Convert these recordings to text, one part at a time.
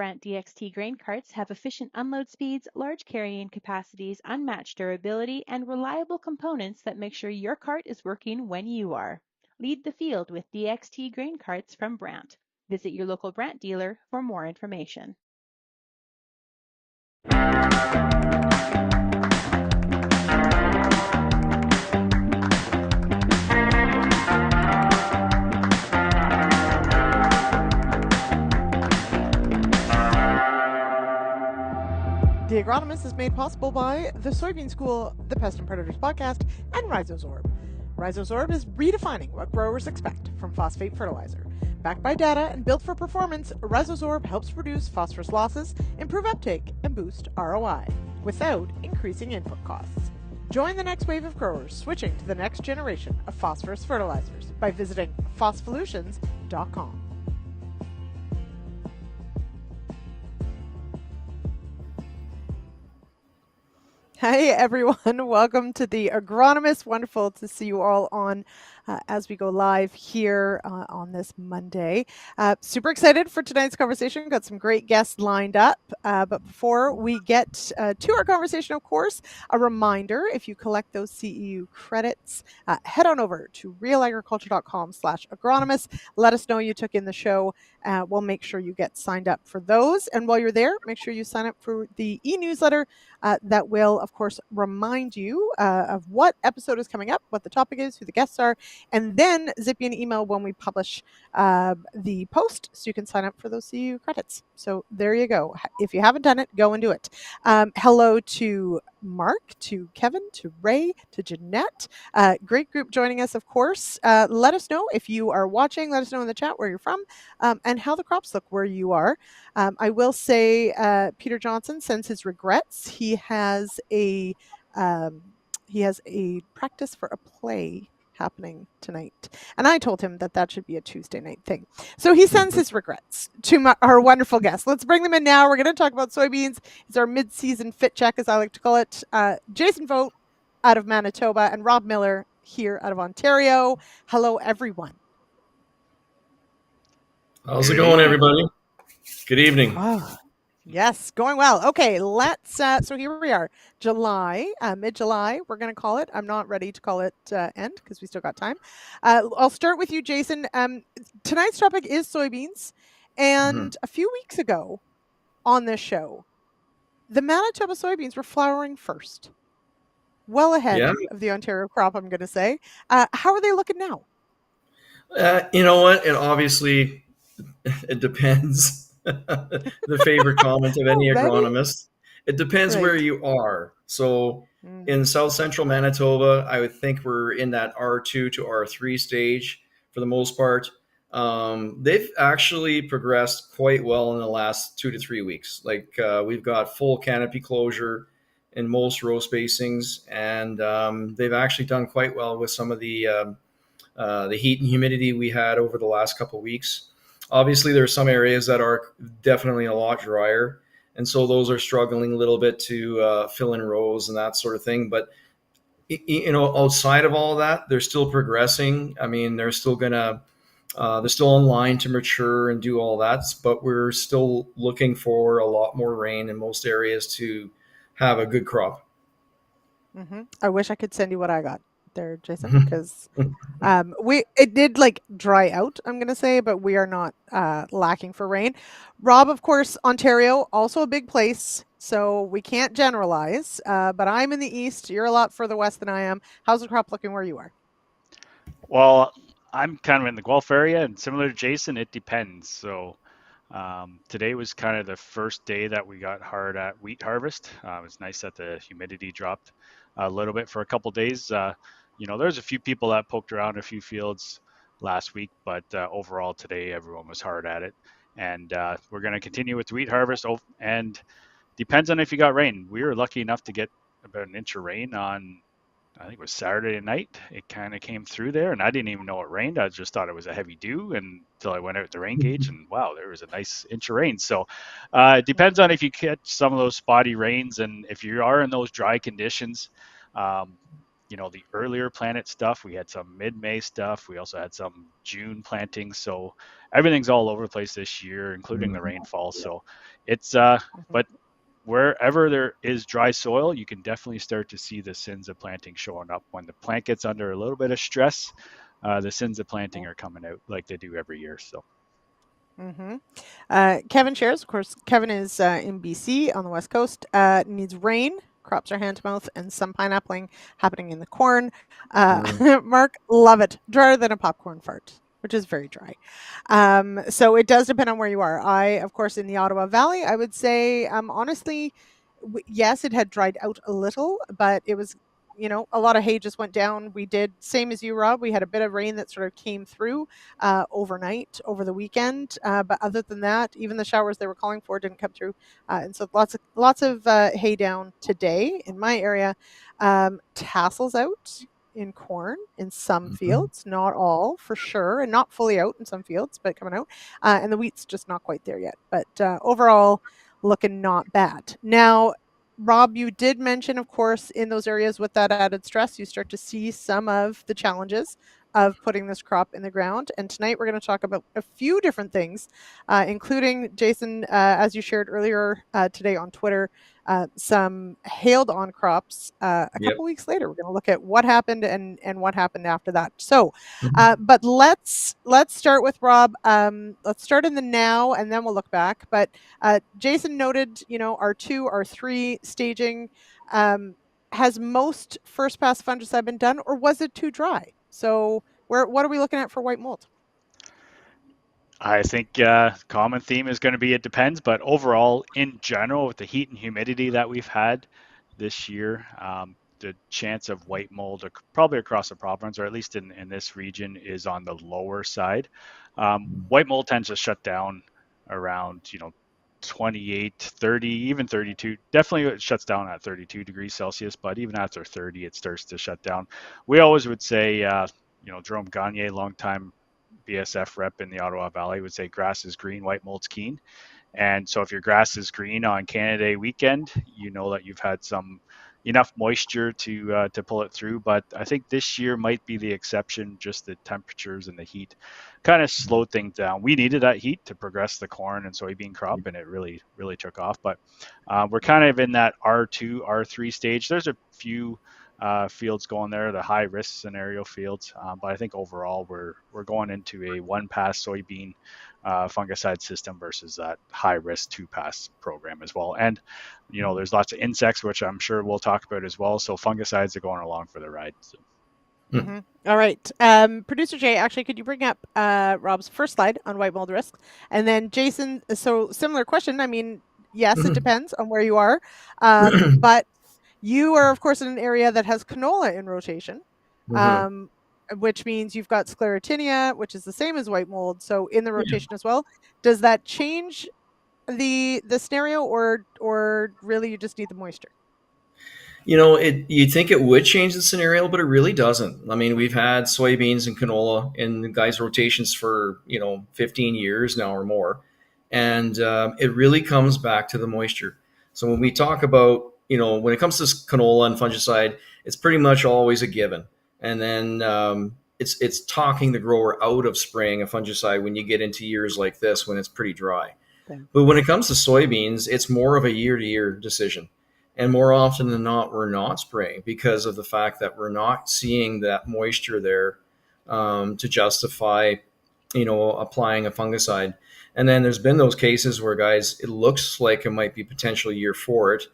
Brandt DXT grain carts have efficient unload speeds, large carrying capacities, unmatched durability, and reliable components that make sure your cart is working when you are. Lead the field with DXT grain carts from Brandt. Visit your local Brandt dealer for more information. The Agronomist is made possible by the Soybean School, the Pest and Predators Podcast, and Rhizosorb. Rhizosorb is redefining what growers expect from phosphate fertilizer. Backed by data and built for performance, Rhizosorb helps reduce phosphorus losses, improve uptake, and boost ROI without increasing input costs. Join the next wave of growers switching to the next generation of phosphorus fertilizers by visiting Phospholutions.com. Hey everyone, welcome to the Agronomist. Wonderful to see you all on as we go live here on this Monday. Super excited for tonight's conversation. Got some great guests lined up. But before we get to our conversation, of course, a reminder, if you collect those CEU credits, head on over to realagriculture.com/agronomist. Let us know you took in the show. We'll make sure you get signed up for those. And while you're there, make sure you sign up for the e-newsletter that will, of course, remind you of what episode is coming up, what the topic is, who the guests are, and then zip you an email when we publish the post so you can sign up for those CU credits. So there you go. If you haven't done it, go and do it. Hello to Mark, to Kevin, to Ray, to Jeanette. Great group joining us, of course. Let us know if you are watching. Let us know in the chat where you're from and how the crops look where you are. I will say Peter Johnson sends his regrets. He has a practice for a play happening tonight, and I told him that should be a Tuesday night thing. So he sends his regrets to our wonderful guests. Let's bring them in now. We're going to talk about soybeans. It's our mid-season fit check, as I like to call it. Jason Voogt out of Manitoba and Rob Miller here out of Ontario. Hello, everyone. How's it going, everybody? Good evening. Oh, yes, going well. Okay, let's, so here we are, July, mid-July, we're going to call it. I'm not ready to call it end because we still got time. I'll start with you, Jason. Tonight's topic is soybeans. And a few weeks ago on this show, the Manitoba soybeans were flowering first, well ahead of the Ontario crop, I'm going to say. How are they looking now? You know what? It depends. The favorite comment of any agronomist. It depends where you are. So in South Central Manitoba, I would think we're in that R2 to R3 stage for the most part. They've actually progressed quite well in the last 2 to 3 weeks. Like we've got full canopy closure in most row spacings, and they've actually done quite well with some of the heat and humidity we had over the last couple of weeks. Obviously, there are some areas that are definitely a lot drier, and so those are struggling a little bit to fill in rows and that sort of thing. But outside of all that, they're still progressing. I mean, they're still in line to mature and do all that. But we're still looking for a lot more rain in most areas to have a good crop. I wish I could send you what I got there, Jason, because it did dry out, I'm gonna say, but we are not lacking for rain. Rob, of course, Ontario, also a big place, so we can't generalize, but I'm in the east, you're a lot further west than I am. How's the crop looking where you are? Well, I'm kind of in the Guelph area, and similar to Jason, it depends. So today was kind of the first day that we got hard at wheat harvest. It was nice that the humidity dropped a little bit for a couple days. There's a few people that poked around a few fields last week, but overall today everyone was hard at it. And we're going to continue with wheat harvest, and depends on if you got rain. We were lucky enough to get about an inch of rain on, I think it was Saturday night. It kind of came through there, and I didn't even know it rained. I just thought it was a heavy dew until I went out the rain gauge, and wow, there was a nice inch of rain. So it depends on if you catch some of those spotty rains, and if you are in those dry conditions, the earlier planted stuff. We had some mid-May stuff. We also had some June plantings. So everything's all over the place this year, including the rainfall. So it's but wherever there is dry soil, you can definitely start to see the sins of planting showing up. When the plant gets under a little bit of stress, the sins of planting are coming out like they do every year. So. Kevin shares, of course, Kevin is in BC on the West Coast, needs rain. Crops are hand to mouth and some pineappling happening in the corn. Mark, love it. Drier than a popcorn fart, which is very dry. So it does depend on where you are. Of course, in the Ottawa Valley, I would say, honestly, yes, it had dried out a little, but it was, a lot of hay just went down. We did, same as you, Rob, we had a bit of rain that sort of came through overnight over the weekend. But other than that, even the showers they were calling for didn't come through. And so lots of hay down today in my area. Tassels out in corn in some fields, not all for sure, and not fully out in some fields, but coming out. And the wheat's just not quite there yet. But overall, looking not bad. Now, Rob, you did mention, of course, in those areas with that added stress, you start to see some of the challenges of putting this crop in the ground. And tonight we're going to talk about a few different things, including, Jason, as you shared earlier today on Twitter, some hailed on crops a couple weeks later. We're going to look at what happened and what happened after that. So, but let's start with Rob. Let's start in the now and then we'll look back. But Jason noted, our 2, our 3 staging. Has most first pass fungicide been done, or was it too dry? So what are we looking at for white mold? I think common theme is going to be it depends, but overall, in general, with the heat and humidity that we've had this year, the chance of white mold probably across the province, or at least in this region, is on the lower side. White mold tends to shut down around 28, 30, even 32. Definitely it shuts down at 32 degrees Celsius, but even after 30, it starts to shut down. We always would say, Jerome Gagne, longtime BASF rep in the Ottawa Valley, would say grass is green, white mold's keen. And so if your grass is green on Canada Day weekend, you know that you've had enough moisture to pull it through. But I think this year might be the exception. Just the temperatures and the heat kind of slowed things down. We needed that heat to progress the corn and soybean crop, and it really, really took off. But we're kind of in that R2, R3 stage. There's a few fields going there, the high risk scenario fields. But I think overall we're going into a 1-pass soybean fungicide system versus that high risk 2-pass program as well. And there's lots of insects, which I'm sure we'll talk about as well. So fungicides are going along for the ride. So. All right. Producer Jay, actually, could you bring up Rob's first slide on white mold risk? And then Jason, so similar question. I mean, yes, it depends on where you are. But you are, of course, in an area that has canola in rotation, which means you've got sclerotinia, which is the same as white mold, so in the rotation as well. Does that change the scenario, or really you just need the moisture? You'd think it would change the scenario, but it really doesn't. I mean, we've had soybeans and canola in guys' rotations for 15 years now or more, and it really comes back to the moisture. So when we talk about when it comes to canola and fungicide, it's pretty much always a given. And then it's talking the grower out of spraying a fungicide when you get into years like this when it's pretty dry. Okay. But when it comes to soybeans, it's more of a year-to-year decision. And more often than not, we're not spraying because of the fact that we're not seeing that moisture there to justify, applying a fungicide. And then there's been those cases where guys, it looks like it might be potential year for it,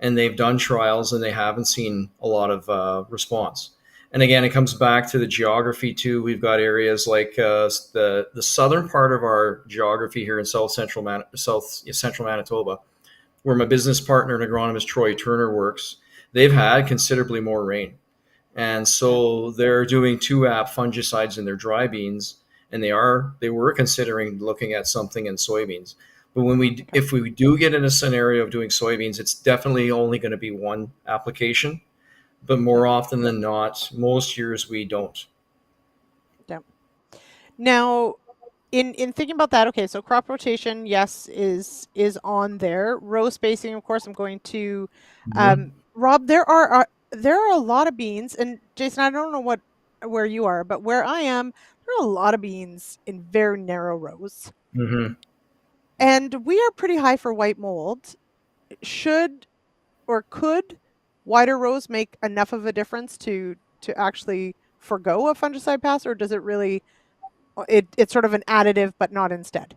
and they've done trials and they haven't seen a lot of response. And again, it comes back to the geography too. We've got areas like the southern part of our geography here in south central Manitoba, where my business partner and agronomist Troy Turner works. They've had considerably more rain, and so they're doing 2-AP fungicides in their dry beans, and they were considering looking at something in soybeans. But if we do get in a scenario of doing soybeans, it's definitely only going to be 1 application. But more often than not, most years we don't. Yeah. Now, in thinking about that, okay, so crop rotation, yes, is on there. Row spacing, of course, I'm going to Rob. There are there are a lot of beans, and Jason, I don't know where you are, but where I am, there are a lot of beans in very narrow rows. Mm-hmm. And we are pretty high for white mold. Should or could wider rows make enough of a difference to actually forgo a fungicide pass, or does it really it's sort of an additive but not instead?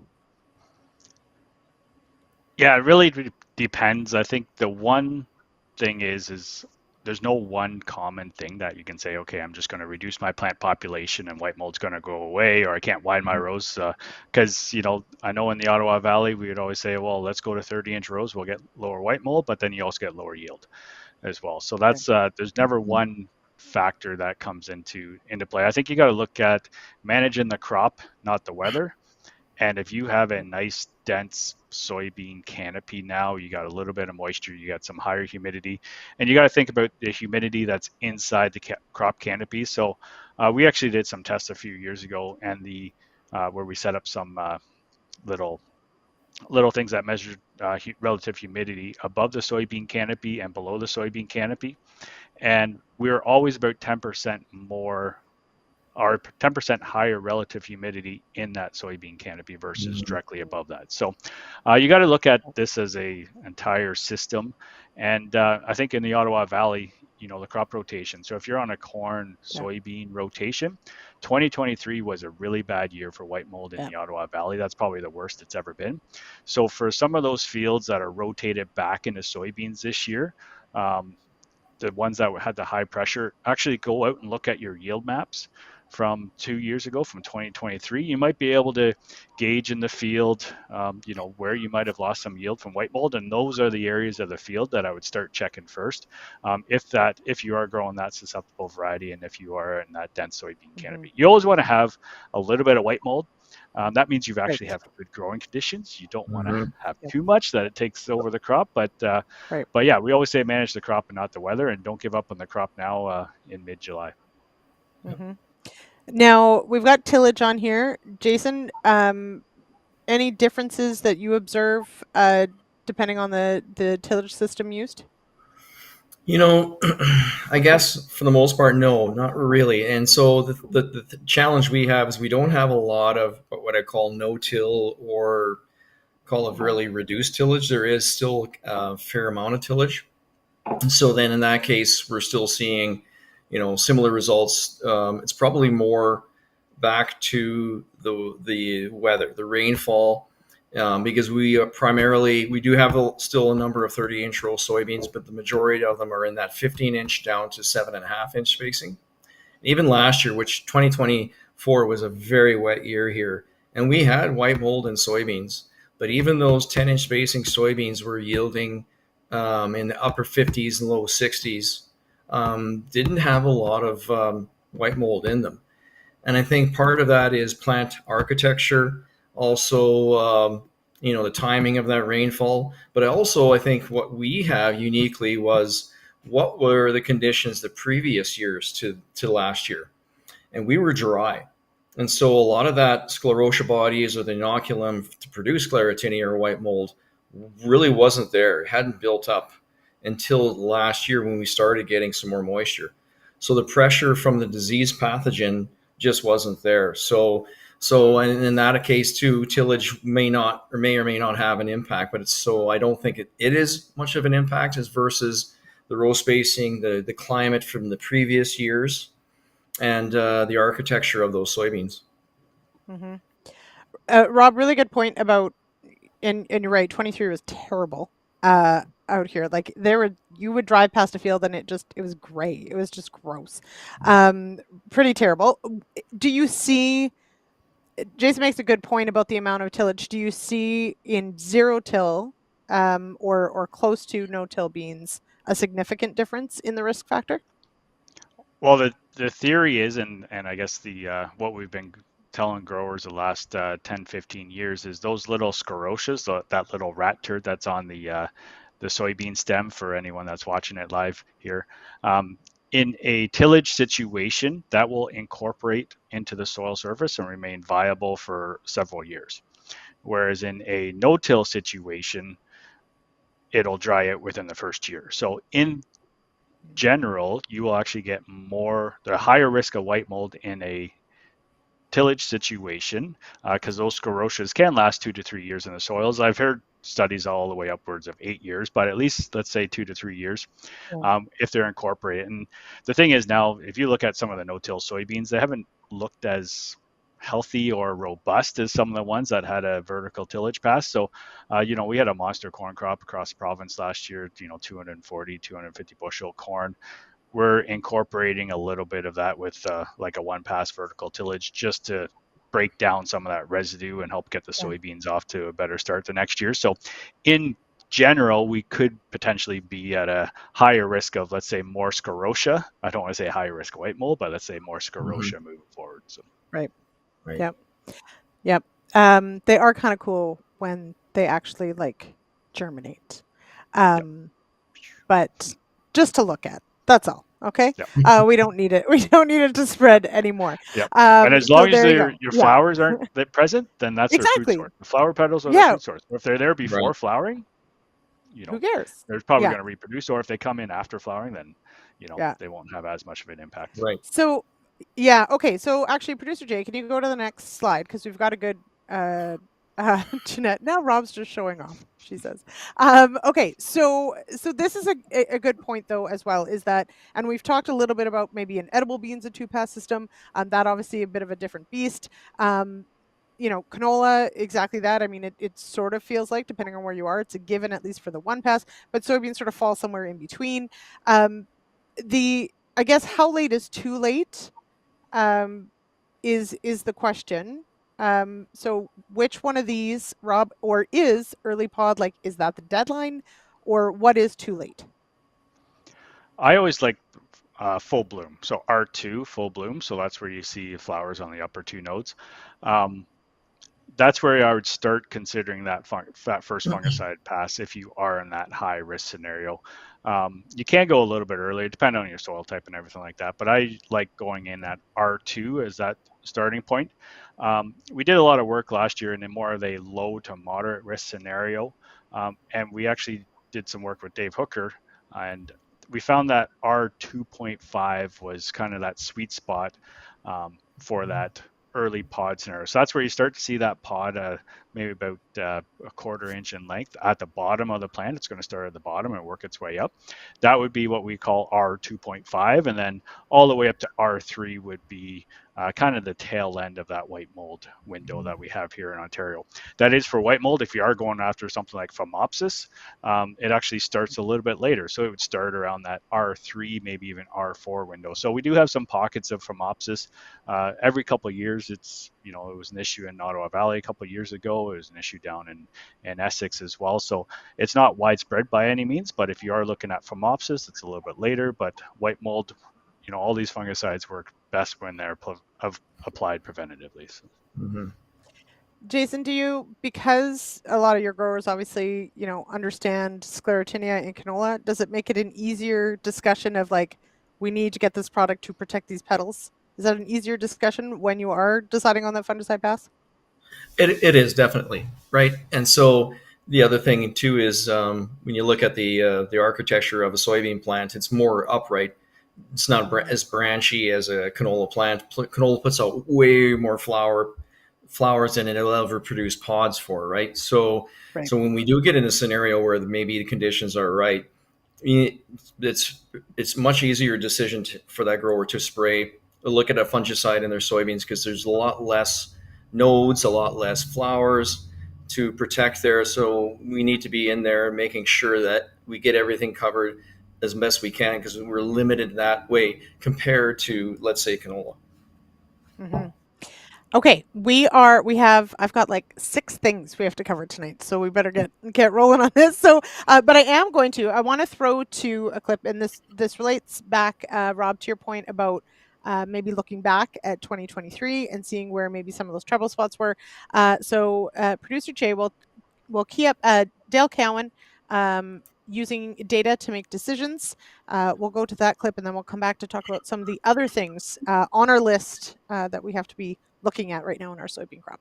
Yeah, it really depends. I think the one thing is there's no one common thing that you can say, okay, I'm just going to reduce my plant population and white mold's going to go away, or I can't widen my rows. Because, I know in the Ottawa Valley, we would always say, well, let's go to 30-inch rows, we'll get lower white mold, but then you also get lower yield as well. So Okay. that's there's never one factor that comes into play. I think you got to look at managing the crop, not the weather. And if you have a nice dense soybean canopy now, you got a little bit of moisture, you got some higher humidity, and you got to think about the humidity that's inside the crop canopy. So we actually did some tests a few years ago, and where we set up some little things that measured relative humidity above the soybean canopy and below the soybean canopy, and we're always about 10% more or 10% higher relative humidity in that soybean canopy versus directly above that. So you got to look at this as a entire system. And I think in the Ottawa Valley, the crop rotation. So if you're on a corn soybean rotation, 2023 was a really bad year for white mold in the Ottawa Valley. That's probably the worst it's ever been. So for some of those fields that are rotated back into soybeans this year, the ones that had the high pressure, actually go out and look at your yield maps from 2 years ago, from 2023. You might be able to gauge in the field, where you might have lost some yield from white mold, and those are the areas of the field that I would start checking first. If you are growing that susceptible variety, and if you are in that dense soybean canopy, you always want to have a little bit of white mold. That means you've actually have good growing conditions. You don't want to have too much that it takes over the crop, but yeah, we always say manage the crop and not the weather, and don't give up on the crop now in mid-July. Mm-hmm. Now we've got tillage on here, Jason. Any differences that you observe depending on the tillage system used? I guess for the most part, no, not really. And so the challenge we have is we don't have a lot of what I call no-till or call it really reduced tillage. There is still a fair amount of tillage. And so then in that case, we're still seeing, similar results. It's probably more back to the weather, the rainfall, because we do have still a number of 30-inch row soybeans, but the majority of them are in that 15-inch down to 7.5-inch spacing. Even last year, which 2024 was a very wet year here, and we had white mold in soybeans, but even those 10-inch spacing soybeans were yielding in the upper 50s and low 60s, didn't have a lot of white mold in them. And I think part of that is plant architecture, also, the timing of that rainfall. But also, I think what we have uniquely was what were the conditions the previous years to last year. And we were dry. And so a lot of that sclerotia bodies or the inoculum to produce sclerotinia or white mold really wasn't there. It hadn't built up until last year when we started getting some more moisture. So the pressure from the disease pathogen just wasn't there. So in that case too, tillage may or may not have an impact, but I don't think it is much of an impact as versus the row spacing, the climate from the previous years, and the architecture of those soybeans. Mm-hmm. Rob, really good point about, and you're right, 23 was terrible out here. Like you would drive past a field and it was gray. It was just gross. Pretty terrible. Do you see, Jason makes a good point about the amount of tillage. Do you see in zero till or close to no till beans a significant difference in the risk factor? Well, the theory is, and I guess what we've been telling growers the last 10, 15 years is those little sclerotias, that little rat turd that's on the soybean stem, for anyone that's watching it live here, in a tillage situation, that will incorporate into the soil surface and remain viable for several years. Whereas in a no-till situation, it'll dry out within the first year. So in general, you will actually get the higher risk of white mold in a tillage situation, because those sclerotias can last 2 to 3 years in the soils. I've heard studies all the way upwards of 8 years, but at least let's say 2 to 3 years if they're incorporated. And the thing is now, if you look at some of the no-till soybeans, they haven't looked as healthy or robust as some of the ones that had a vertical tillage pass. So, we had a monster corn crop across the province last year, 240, 250 bushel corn. We're incorporating a little bit of that with like a one pass vertical tillage just to break down some of that residue and help get the soybeans off to a better start the next year. So in general, we could potentially be at a higher risk of, let's say, more sclerotia. I don't want to say higher risk of white mold, but let's say more sclerotia moving forward. So. Right. Right. Yep. They are kind of cool when they actually like germinate. But just to look at, that's all. Okay. Yep. We don't need it. We don't need it to spread anymore. Yep. And as long as your flowers aren't present, then that's exactly. their food source. The flower petals are their food source. If they're there before flowering, who cares? They're probably going to reproduce. Or if they come in after flowering, then they won't have as much of an impact. Right. So okay. So actually, Producer Jay, can you go to the next slide, because we've got a good Jeanette. Now Rob's just showing off, she says. Okay, so this is a good point though as well, is that, and we've talked a little bit about maybe an edible beans and 2-pass system. That obviously a bit of a different beast. Canola, exactly that. I mean, it sort of feels like, depending on where you are, it's a given at least for the 1-pass, but soybeans sort of fall somewhere in between. I guess how late is too late is the question. So which one of these, Rob, or is early pod, like, is that the deadline, or what is too late? I always like full bloom. So R2, full bloom. So that's where you see flowers on the upper 2 nodes. That's where I would start considering that first fungicide pass if you are in that high risk scenario. You can go a little bit earlier, depending on your soil type and everything like that. But I like going in at R2 as that starting point. We did a lot of work last year in more of a low to moderate risk scenario. And we actually did some work with Dave Hooker, and we found that R2.5 was kind of that sweet spot for that early pod scenario. So that's where you start to see that pod maybe about a 1/4 inch in length at the bottom of the plant. It's going to start at the bottom and work its way up. That would be what we call R2.5, and then all the way up to R3 would be kind of the tail end of that white mold window that we have here in Ontario. That is for white mold. If you are going after something like Phomopsis, it actually starts a little bit later. So it would start around that R3, maybe even R4 window. So we do have some pockets of Phomopsis. Every couple of years, it was an issue in Ottawa Valley a couple of years ago. It was an issue down in Essex as well. So it's not widespread by any means, but if you are looking at Phomopsis, it's a little bit later. But white mold, all these fungicides work best when they're applied preventatively. So. Mm-hmm. Jason, because a lot of your growers obviously, understand sclerotinia in canola, does it make it an easier discussion of like, we need to get this product to protect these petals? Is that an easier discussion when you are deciding on that fungicide pass? It is definitely, right. And so the other thing too is when you look at the architecture of a soybean plant, it's more upright. It's not as branchy as a canola plant. Canola puts out way more flowers than it'll ever produce pods for, right? So when we do get in a scenario where maybe the conditions are right, it's much easier decision for that grower to spray, look at a fungicide in their soybeans, because there's a lot less nodes, a lot less flowers to protect there. So we need to be in there making sure that we get everything covered as best we can, because we're limited that way compared to, let's say, canola. Mm-hmm. Okay, I've got like 6 things we have to cover tonight, so we better get rolling on this. So, but I want to throw to a clip, and this relates back, Rob, to your point about maybe looking back at 2023 and seeing where maybe some of those trouble spots were. So Producer Jay will key up Dale Cowan using data to make decisions. We'll go to that clip, and then we'll come back to talk about some of the other things on our list that we have to be looking at right now in our soybean crop.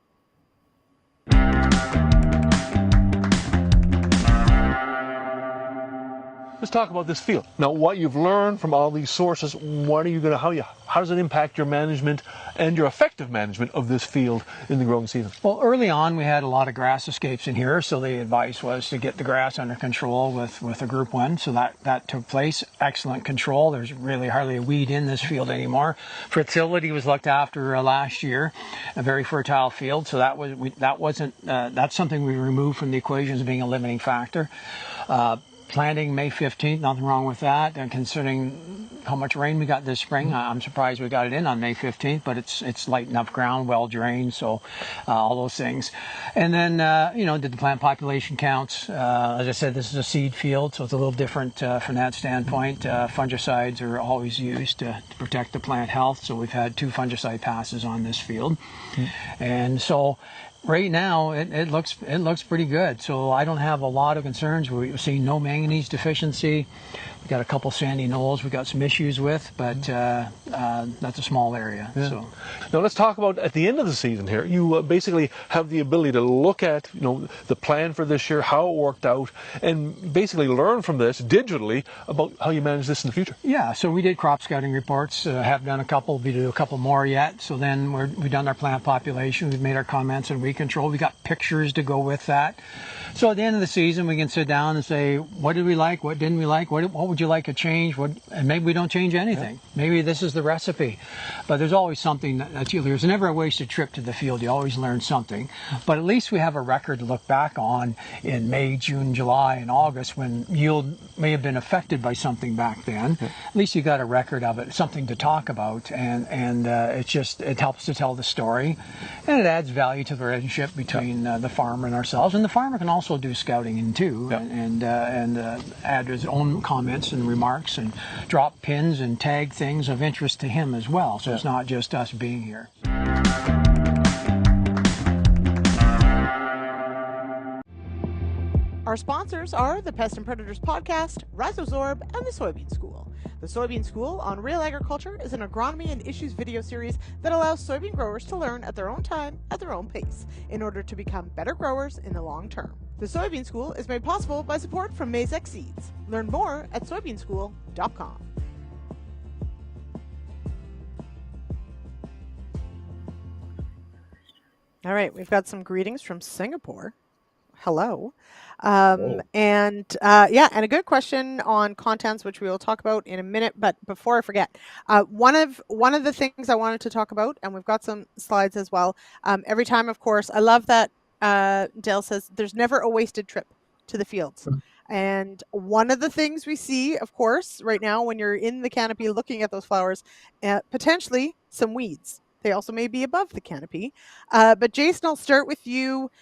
Let's talk about this field. Now, what you've learned from all these sources, what are you going to, how does it impact your management and your effective management of this field in the growing season? Well, early on, we had a lot of grass escapes in here, so the advice was to get the grass under control with a group one. So that took place. Excellent control. There's really hardly a weed in this field anymore. Fertility was looked after last year, a very fertile field. So that's something we removed from the equation as being a limiting factor. Planting May 15th, nothing wrong with that. And considering how much rain we got this spring, I'm surprised we got it in on May 15th, but it's light enough ground, well drained, so all those things. And then, did the plant population counts. As I said, this is a seed field, so it's a little different from that standpoint. Fungicides are always used to protect the plant health, so we've had 2 fungicide passes on this field. And so right now, it looks pretty good. So I don't have a lot of concerns. We're seeing no manganese deficiency. We got a couple sandy knolls we got some issues with, but that's a small area. Yeah. So now let's talk about at the end of the season here. You basically have the ability to look at the plan for this year, how it worked out, and basically learn from this digitally about how you manage this in the future. Yeah. So we did crop scouting reports. Have done a couple. We do a couple more yet. So then we've done our plant population. We've made our comments on weed control. We got pictures to go with that. So at the end of the season, we can sit down and say, what did we like? What didn't we like? What would you like to change? And maybe we don't change anything. Yeah. Maybe this is the recipe. But there's always something there's never a wasted trip to the field. You always learn something. But at least we have a record to look back on in May, June, July, and August when yield may have been affected by something back then. Yeah. At least you got a record of it, something to talk about. And it helps to tell the story. And it adds value to the relationship between the farmer and ourselves. And the farmer can also do scouting in too, and add his own comments and remarks and drop pins and tag things of interest to him as well. So it's not just us being here. Our sponsors are the Pest and Predators Podcast, Rhizozorb, and the Soybean School. The Soybean School on Real Agriculture is an agronomy and issues video series that allows soybean growers to learn at their own time, at their own pace, in order to become better growers in the long term. The Soybean School is made possible by support from Maizex Seeds. Learn more at soybeanschool.com. All right, we've got some greetings from Singapore. Hello. And a good question on contents, which we will talk about in a minute. But before I forget, one of the things I wanted to talk about, and we've got some slides as well. Every time, of course, I love that Dale says there's never a wasted trip to the fields. And one of the things we see, of course, right now when you're in the canopy looking at those flowers, potentially some weeds. They also may be above the canopy. But Jason, I'll start with you.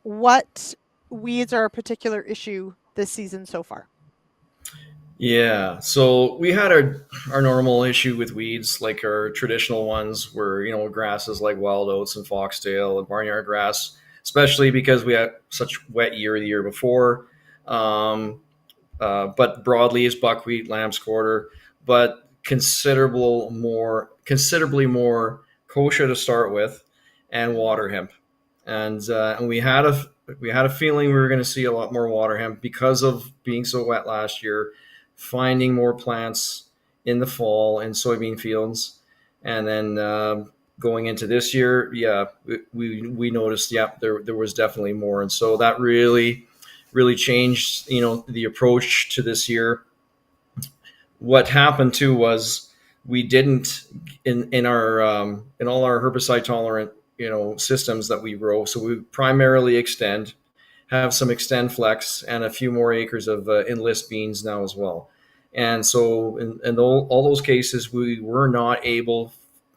What weeds are a particular issue this season so far? Yeah, so we had our normal issue with weeds, like our traditional ones were, grasses like wild oats and foxtail and barnyard grass, especially because we had such wet year the year before. But broadleaves, buckwheat, lamb's quarter, but considerably more kochia to start with, and water hemp. And we had a feeling we were going to see a lot more water hemp because of being so wet last year, finding more plants in the fall in soybean fields. And then going into this year, we noticed, there was definitely more. And so that really changed, the approach to this year. What happened too was we didn't in all our herbicide tolerant systems that we grow. So we primarily have some extend flex and a few more acres of enlist beans now as well. And so in all those cases, we were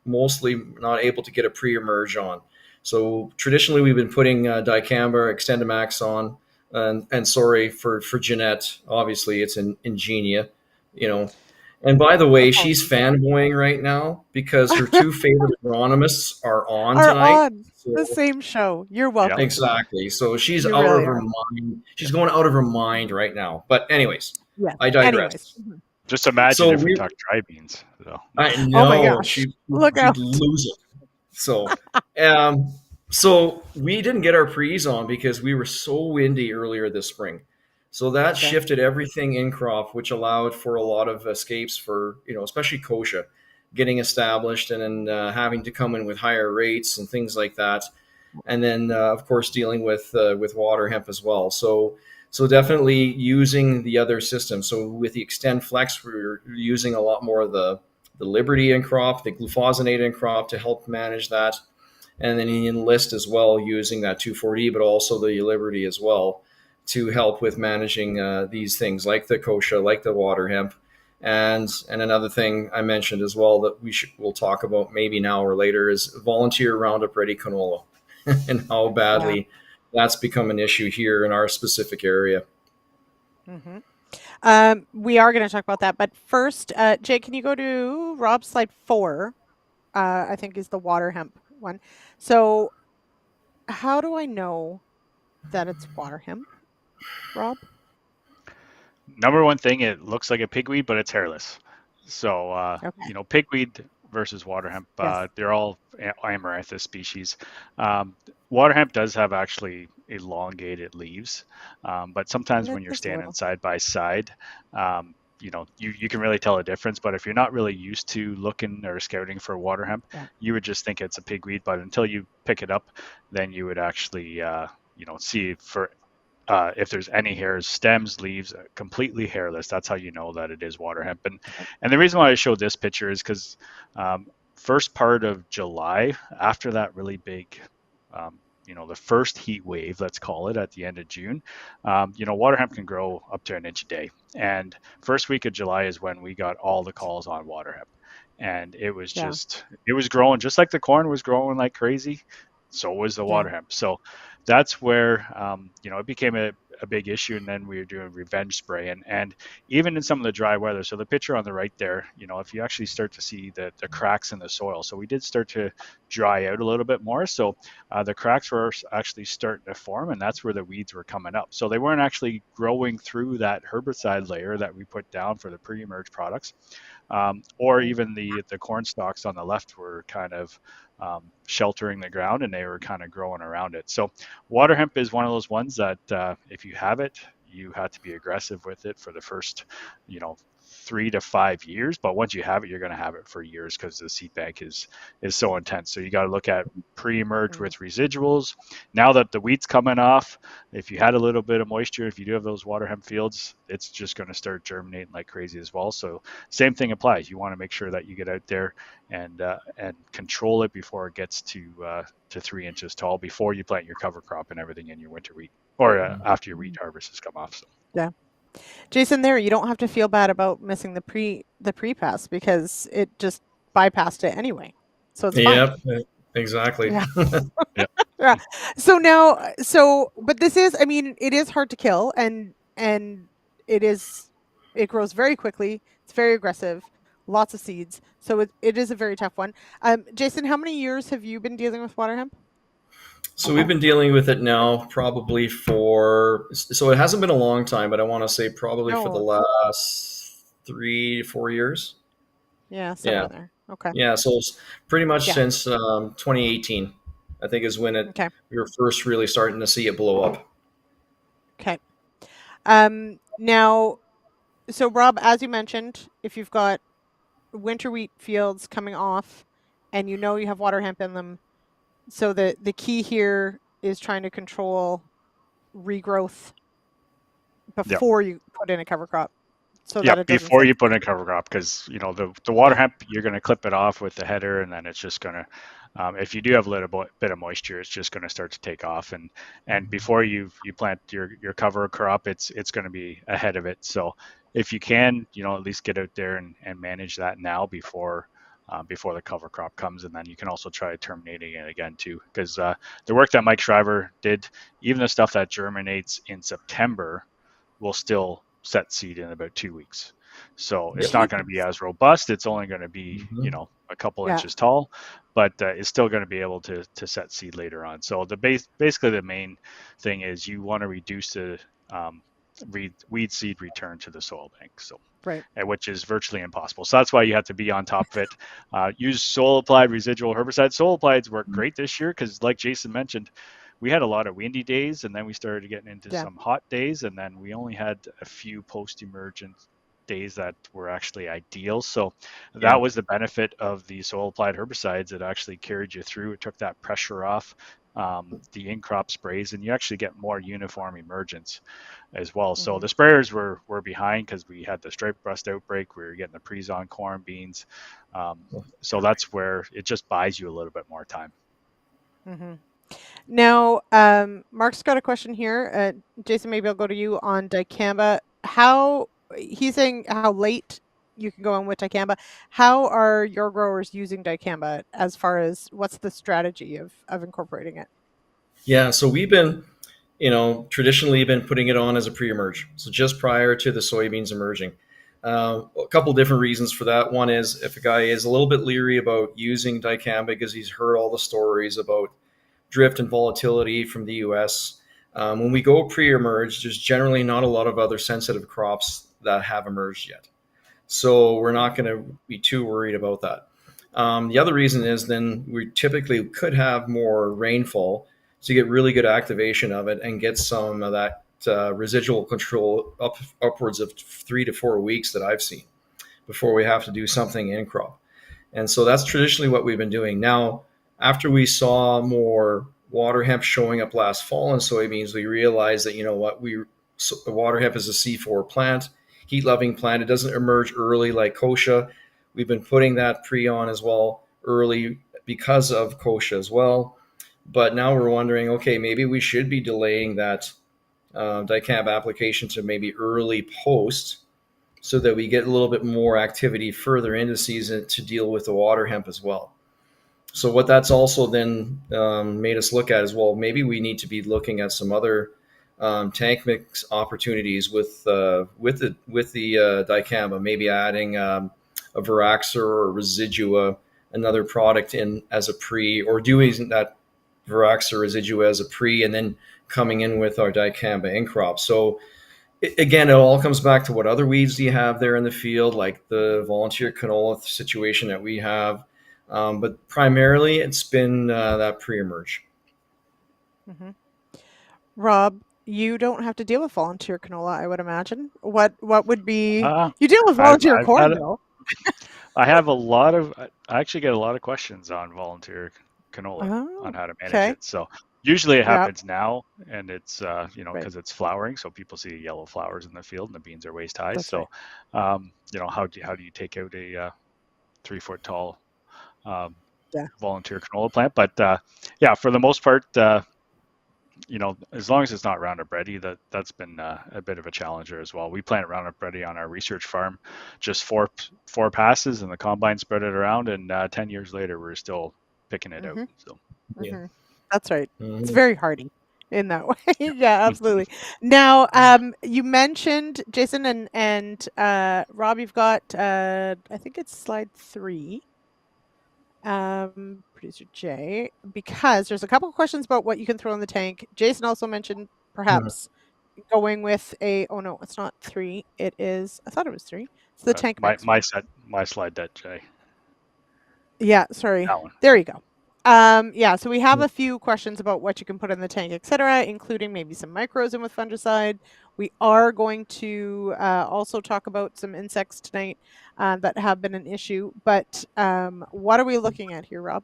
mostly not able to get a pre-emerge on. So traditionally we've been putting dicamba, extendamax on, and sorry for Jeanette, obviously it's in Ingenia, And by the way, she's fanboying right now because her 2 favorite agronomists are on tonight. On the same show. You're welcome. Exactly. So she's out of her mind. She's going out of her mind right now. But anyways, I digress. Just imagine if we talk dry beans. So. I know. Oh my gosh. She'd out. lose it. So, so we didn't get our pre's on because we were so windy earlier this spring. So that shifted everything in crop, which allowed for a lot of escapes for, especially kochia getting established and then having to come in with higher rates and things like that. And then, of course, dealing with water hemp as well. So definitely using the other systems. So with the Extend Flex, we're using a lot more of the Liberty in crop, the glufosinate in crop to help manage that. And then in Enlist as well, using that 2,4-D, but also the Liberty as well to help with managing these things like the kochia, like the water hemp. And another thing I mentioned as well that we'll talk about maybe now or later is volunteer Roundup Ready canola and how badly that's become an issue here in our specific area. Mm-hmm. We are going to talk about that, but first, Jay, can you go to Rob's slide 4? I think is the water hemp one. So how do I know that it's water hemp, Rob? Number one thing, it looks like a pigweed, but it's hairless. So, pigweed versus water hemp, they're all Amaranthus species. Water hemp does have actually elongated leaves, but sometimes when you're standing side by side, you can really tell a difference. But if you're not really used to looking or scouting for water hemp, you would just think it's a pigweed. But until you pick it up, then you would actually, see for if there's any hairs, stems, leaves, completely hairless. That's how you know that it is water hemp. And the reason why I showed this picture is because first part of July, after that really big, the first heat wave, let's call it, at the end of June, water hemp can grow up to an inch a day. And first week of July is when we got all the calls on water hemp. And it was it was growing just like the corn was growing like crazy. So was the water hemp. So that's where, it became a big issue. And then we were doing revenge spray. And even in some of the dry weather, so the picture on the right there, if you actually start to see the cracks in the soil. So we did start to dry out a little bit more. So the cracks were actually starting to form, and that's where the weeds were coming up. So they weren't actually growing through that herbicide layer that we put down for the pre-emerge products. Or even the corn stalks on the left were kind of sheltering the ground, and they were kind of growing around it. So water hemp is one of those ones that if you have it, you have to be aggressive with it for the first 3 to 5 years. But once you have it, you're going to have it for years because the seed bank is so intense. So you got to look at pre-emerge with residuals. Now that the wheat's coming off, if you had a little bit of moisture, if you do have those water hemp fields, it's just going to start germinating like crazy as well. So same thing applies. You want to make sure that you get out there and control it before it gets to 3 inches tall, before you plant your cover crop and everything in your winter wheat, or after your wheat harvest has come off. So. Yeah. Jason, there, you don't have to feel bad about missing the pre-pass because it just bypassed it anyway. So it's fine. Yep, exactly. Yeah. Yeah. So now, but this is, it is hard to kill, and it grows very quickly. It's very aggressive, lots of seeds. So it is a very tough one. Jason, how many years have you been dealing with water hemp? So we've been dealing with it now probably so it hasn't been a long time, but I want to say probably for the last 3 to 4 years. Yeah, somewhere there. Okay. Yeah, so it's pretty much since 2018, I think, is when we were first really starting to see it blow up. Okay. Now, so Rob, as you mentioned, if you've got winter wheat fields coming off and you have water hemp in them, so the key here is trying to control regrowth before you put in a cover crop. So that before you put in a cover crop, because the water hemp, you're going to clip it off with the header, and then it's just going to, if you do have a little bit of moisture, it's just going to start to take off. And before you plant your cover crop, it's going to be ahead of it. So if you can, at least get out there and manage that now before the cover crop comes. And then you can also try terminating it again too, because the work that Mike Shriver did, even the stuff that germinates in September will still set seed in about 2 weeks. So it's not going to be as robust. It's only going to be, a couple inches tall, but it's still going to be able to set seed later on. So basically the main thing is you want to reduce the weed seed return to the soil bank. So, which is virtually impossible. So that's why you have to be on top of it. Use soil applied residual herbicides. Soil applieds work great this year because, like Jason mentioned, we had a lot of windy days, and then we started getting into Yeah. some hot days, and then we only had a few post-emergent days that were actually ideal. So that was the benefit of the soil applied herbicides. It actually carried you through. It took that pressure off the in-crop sprays, and you actually get more uniform emergence as well. So the sprayers were behind because we had the stripe rust outbreak. We were getting the pre's on corn, beans. So that's where it just buys you a little bit more time. Now, Mark's got a question here. Jason, maybe I'll go to you on dicamba. He's saying how late you can go in with dicamba. How are your growers using dicamba as far as what's the strategy of incorporating it? Yeah, so we've been, traditionally been putting it on as a pre-emerge. So just prior to the soybeans emerging. A couple different reasons for that. One is if a guy is a little bit leery about using dicamba because he's heard all the stories about drift and volatility from the US. When we go pre-emerge, there's generally not a lot of other sensitive crops that have emerged yet. So we're not going to be too worried about that. The other reason is then we typically could have more rainfall to get really good activation of it and get some of that residual control upwards of 3 to 4 weeks that I've seen before we have to do something in crop. And so that's traditionally what we've been doing. Now, after we saw more water hemp showing up last fall in soybeans, we realized that, the water hemp is a C4 plant, heat-loving plant. It doesn't emerge early like kochia. We've been putting that pre-on as well early because of kochia as well. But now we're wondering, okay, maybe we should be delaying that dicamba application to maybe early post so that we get a little bit more activity further into season to deal with the water hemp as well. So what that's also then made us look at is, well, maybe we need to be looking at some other tank mix opportunities with the dicamba, maybe adding a Veraxer or Residua, another product in as a pre, or doing that Veraxer Residua as a pre, and then coming in with our dicamba in crop. So again, it all comes back to what other weeds do you have there in the field, like the volunteer canola situation that we have. But primarily, it's been that pre-emerge. Rob, you don't have to deal with volunteer canola, I would imagine. What would be you deal with I've volunteer corn had, though? I actually get a lot of questions on volunteer canola on how to manage it. So usually it happens now, and it's because it's flowering, so people see yellow flowers in the field and the beans are waist high. That's so how do you take out a 3-foot tall volunteer canola plant? But for the most part, as long as it's not Roundup Ready, that's been a bit of a challenger as well. We plant Roundup Ready on our research farm, just four passes, and the combine spread it around, and 10 years later, we're still picking it out. So, that's right. It's very hardy in that way. Yeah, absolutely. Now, you mentioned, Jason and Rob, you've got, I think it's slide 3. Producer Jay, because there's a couple of questions about what you can throw in the tank. Jason also mentioned perhaps going with oh no, it's not 3. It is, I thought it was 3. It's the tank mix. My slide deck, Jay. Yeah, sorry. There you go. So we have a few questions about what you can put in the tank, etc., including maybe some micros in with fungicide. We are going to also talk about some insects tonight that have been an issue. But what are we looking at here, Rob?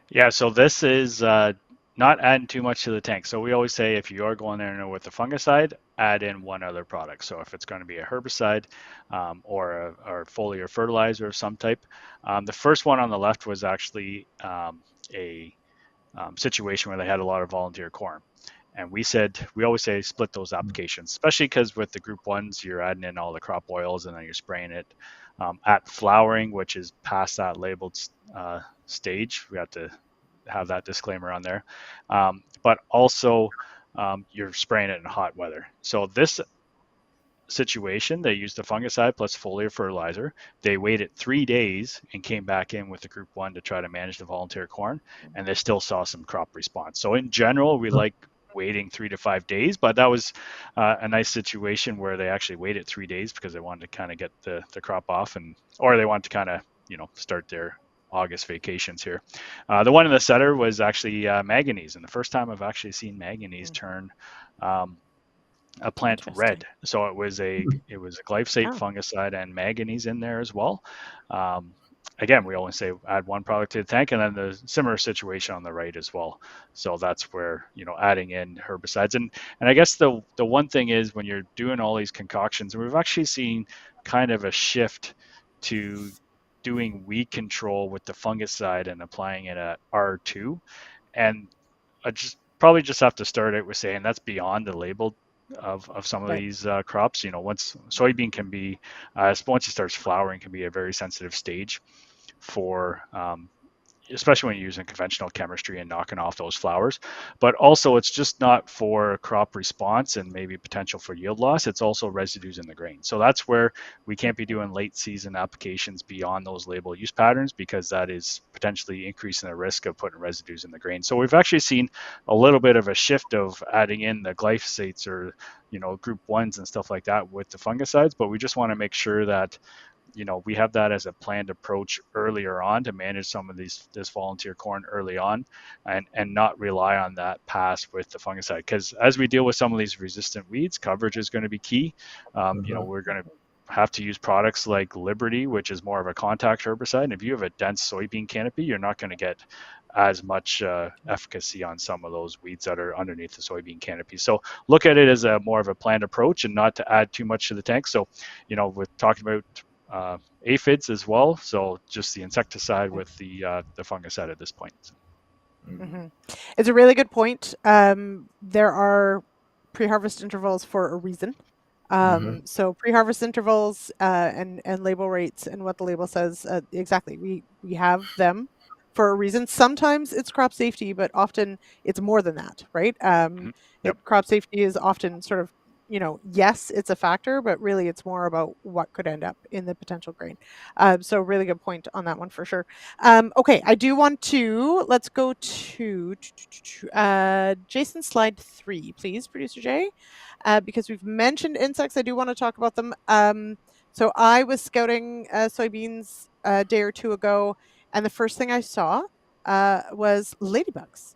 Yeah, so this is not adding too much to the tank. So we always say if you are going there with a fungicide, add in one other product. So if it's going to be a herbicide or a foliar fertilizer of some type. The first one on the left was actually a situation where they had a lot of volunteer corn. And we always say split those applications, especially because with the group 1s, you're adding in all the crop oils and then you're spraying it at flowering, which is past that labeled stage. We have to have that disclaimer on there. But also you're spraying it in hot weather. So this situation, they used the fungicide plus foliar fertilizer. They waited 3 days and came back in with the group 1 to try to manage the volunteer corn, and they still saw some crop response. So in general, we like waiting 3 to 5 days, but that was a nice situation where they actually waited 3 days because they wanted to kind of get the crop off, or they wanted to kind of start their August vacations here. The one in the center was actually manganese, and the first time I've actually seen manganese turn a plant red. So it was a glyphosate fungicide and manganese in there as well. Again, we always say add one product to the tank, and then the similar situation on the right as well. So that's where, adding in herbicides. And I guess the one thing is when you're doing all these concoctions, and we've actually seen kind of a shift to doing weed control with the fungicide and applying it at R2. And I probably just have to start out with saying that's beyond the label of some of these crops. Once soybean can be, once it starts flowering, can be a very sensitive stage for especially when you're using conventional chemistry and knocking off those flowers. But also, it's just not for crop response and maybe potential for yield loss. It's also residues in the grain. So that's where we can't be doing late season applications beyond those label use patterns, because that is potentially increasing the risk of putting residues in the grain. So we've actually seen a little bit of a shift of adding in the glyphosates or group 1s and stuff like that with the fungicides, but we just want to make sure that we have that as a planned approach earlier on to manage some of this volunteer corn early on, and not rely on that pass with the fungicide. Because as we deal with some of these resistant weeds, coverage is going to be key. We're going to have to use products like Liberty, which is more of a contact herbicide. And if you have a dense soybean canopy, you're not going to get as much efficacy on some of those weeds that are underneath the soybean canopy. So look at it as a more of a planned approach and not to add too much to the tank. So, we're talking about aphids as well, so just the insecticide with the fungicide at this point. It's a really good point. There are pre-harvest intervals for a reason. So pre-harvest intervals and label rates and what the label says, exactly, we have them for a reason. Sometimes it's crop safety, but often it's more than that, right? Crop safety is often sort of, yes, it's a factor, but really it's more about what could end up in the potential grain. So really good point on that one for sure. Okay, I do want to, let's go to Jason, slide 3, please, Producer Jay, because we've mentioned insects. I do want to talk about them. So I was scouting soybeans a day or two ago, and the first thing I saw was ladybugs,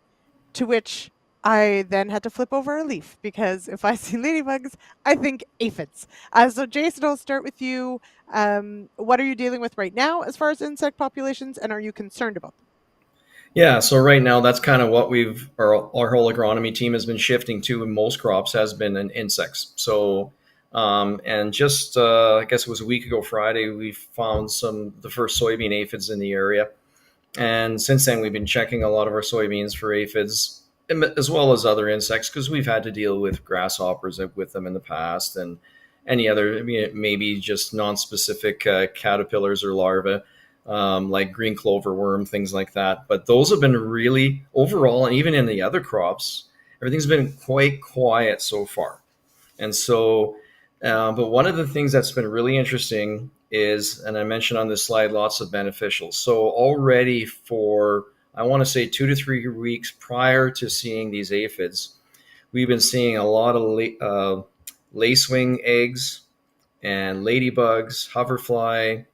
to which I then had to flip over a leaf, because if I see ladybugs, I think aphids. So Jason, I'll start with you. What are you dealing with right now as far as insect populations, and are you concerned about them? Yeah, so right now that's kind of what our whole agronomy team has been shifting to in most crops, has been in insects. So, and just I guess it was a week ago Friday, we found the first soybean aphids in the area. And since then, we've been checking a lot of our soybeans for aphids, as well as other insects, because we've had to deal with grasshoppers with them in the past, and any other, maybe just non-specific caterpillars or larvae, like green clover worm, things like that. But those have been really, overall, and even in the other crops, everything's been quite quiet so far. And so, but one of the things that's been really interesting is, and I mentioned on this slide, lots of beneficials. So already for, I want to say 2 to 3 weeks prior to seeing these aphids, we've been seeing a lot of lacewing eggs and ladybugs, hoverfly,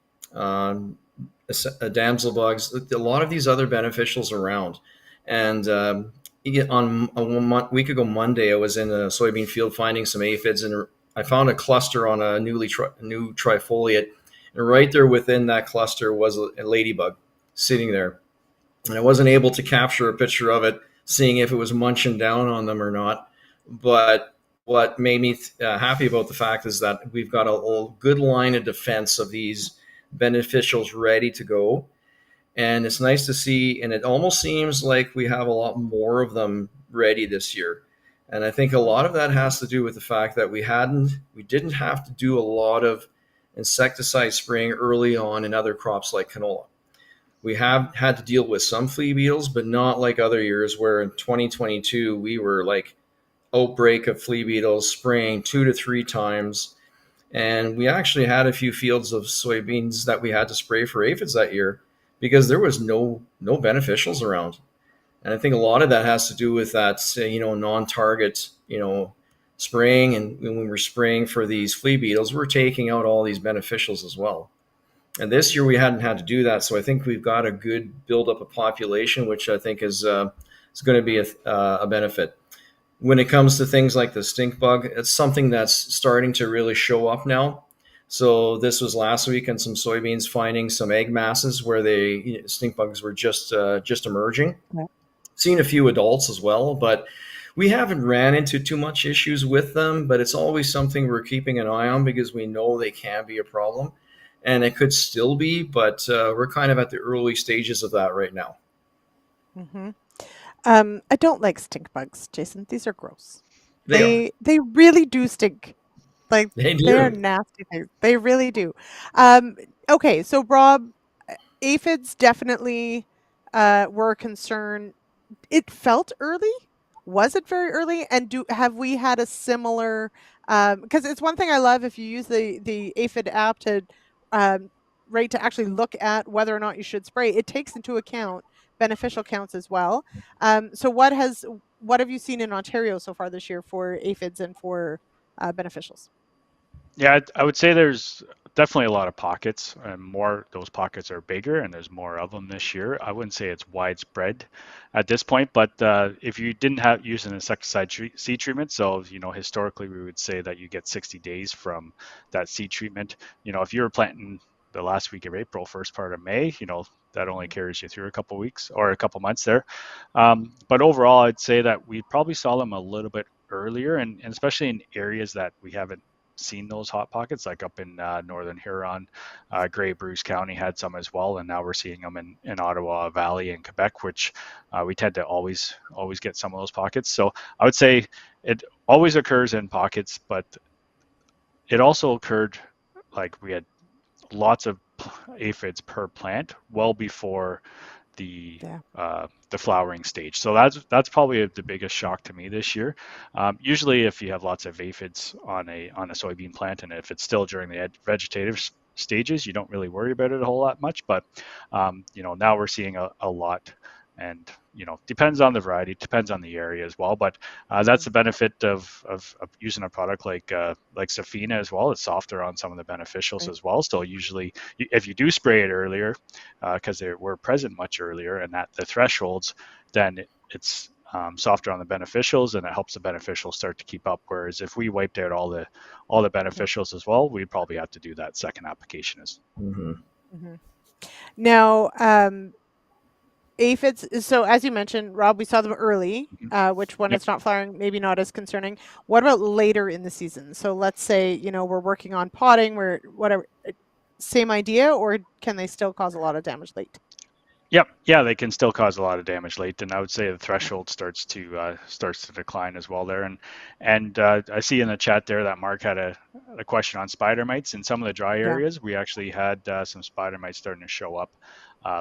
damselbugs, a lot of these other beneficials around. And on a week ago Monday, I was in a soybean field finding some aphids, and I found a cluster on a new trifoliate. And right there within that cluster was a ladybug sitting there. And I wasn't able to capture a picture of it, seeing if it was munching down on them or not. But what made me happy about the fact is that we've got a good line of defense of these beneficials ready to go. And it's nice to see, and it almost seems like we have a lot more of them ready this year. And I think a lot of that has to do with the fact that we didn't have to do a lot of insecticide spraying early on in other crops like canola. We have had to deal with some flea beetles, but not like other years where in 2022 we were like outbreak of flea beetles, spraying 2 to 3 times. And we actually had a few fields of soybeans that we had to spray for aphids that year because there was no beneficials around. And I think a lot of that has to do with that, non-target, spraying. And when we were spraying for these flea beetles, we're taking out all these beneficials as well. And this year we hadn't had to do that, so I think we've got a good buildup of population, which I think is going to be a benefit. When it comes to things like the stink bug, it's something that's starting to really show up now. So this was last week, and some soybeans finding some egg masses where stink bugs were just emerging. Yeah. Seen a few adults as well, but we haven't ran into too much issues with them. But it's always something we're keeping an eye on because we know they can be a problem, and it could still be. But we're kind of at the early stages of that right now. Mm-hmm. I don't like stink bugs, Jason. These are gross. They really do stink. Like they're nasty things. They really do. Okay, so Rob, aphids definitely were a concern. It felt early. Was it very early? And have we had a similar? Because it's one thing I love if you use the aphid app to to actually look at whether or not you should spray. It takes into account beneficial counts as well. So what have you seen in Ontario so far this year for aphids and for beneficials? Yeah, I would say there's definitely a lot of pockets, and those pockets are bigger, and there's more of them this year. I wouldn't say it's widespread at this point, but if you didn't use an insecticide seed treatment, so historically we would say that you get 60 days from that seed treatment. If you were planting the last week of April, first part of May, that only carries you through a couple weeks or a couple months there. But overall, I'd say that we probably saw them a little bit earlier, and especially in areas that we haven't seen those hot pockets, like up in northern Huron. Grey Bruce County had some as well, and now we're seeing them in Ottawa Valley and Quebec, which we tend to always get some of those pockets. So I would say it always occurs in pockets, but it also occurred, like we had lots of aphids per plant well before the flowering stage. So that's probably the biggest shock to me this year. Usually, if you have lots of aphids on a soybean plant, and if it's still during the vegetative stages, you don't really worry about it a whole lot much. But now we're seeing a lot, and depends on the variety, depends on the area as well. But that's the benefit of using a product like Safina as well. It's softer on some of the beneficials as well. So usually, if you do spray it earlier, because they were present much earlier and at the thresholds, then it's softer on the beneficials, and it helps the beneficials start to keep up. Whereas if we wiped out all the beneficials as well, we'd probably have to do that second application. Now, aphids, so as you mentioned, Rob, we saw them early, which when it's not flowering, maybe not as concerning. What about later in the season? So let's say, we're working on potting, whatever, same idea, or can they still cause a lot of damage late? Yep. Yeah, they can still cause a lot of damage late, and I would say the threshold starts to decline as well there. And I see in the chat there that Mark had a question on spider mites in some of the dry areas. We actually had some spider mites starting to show up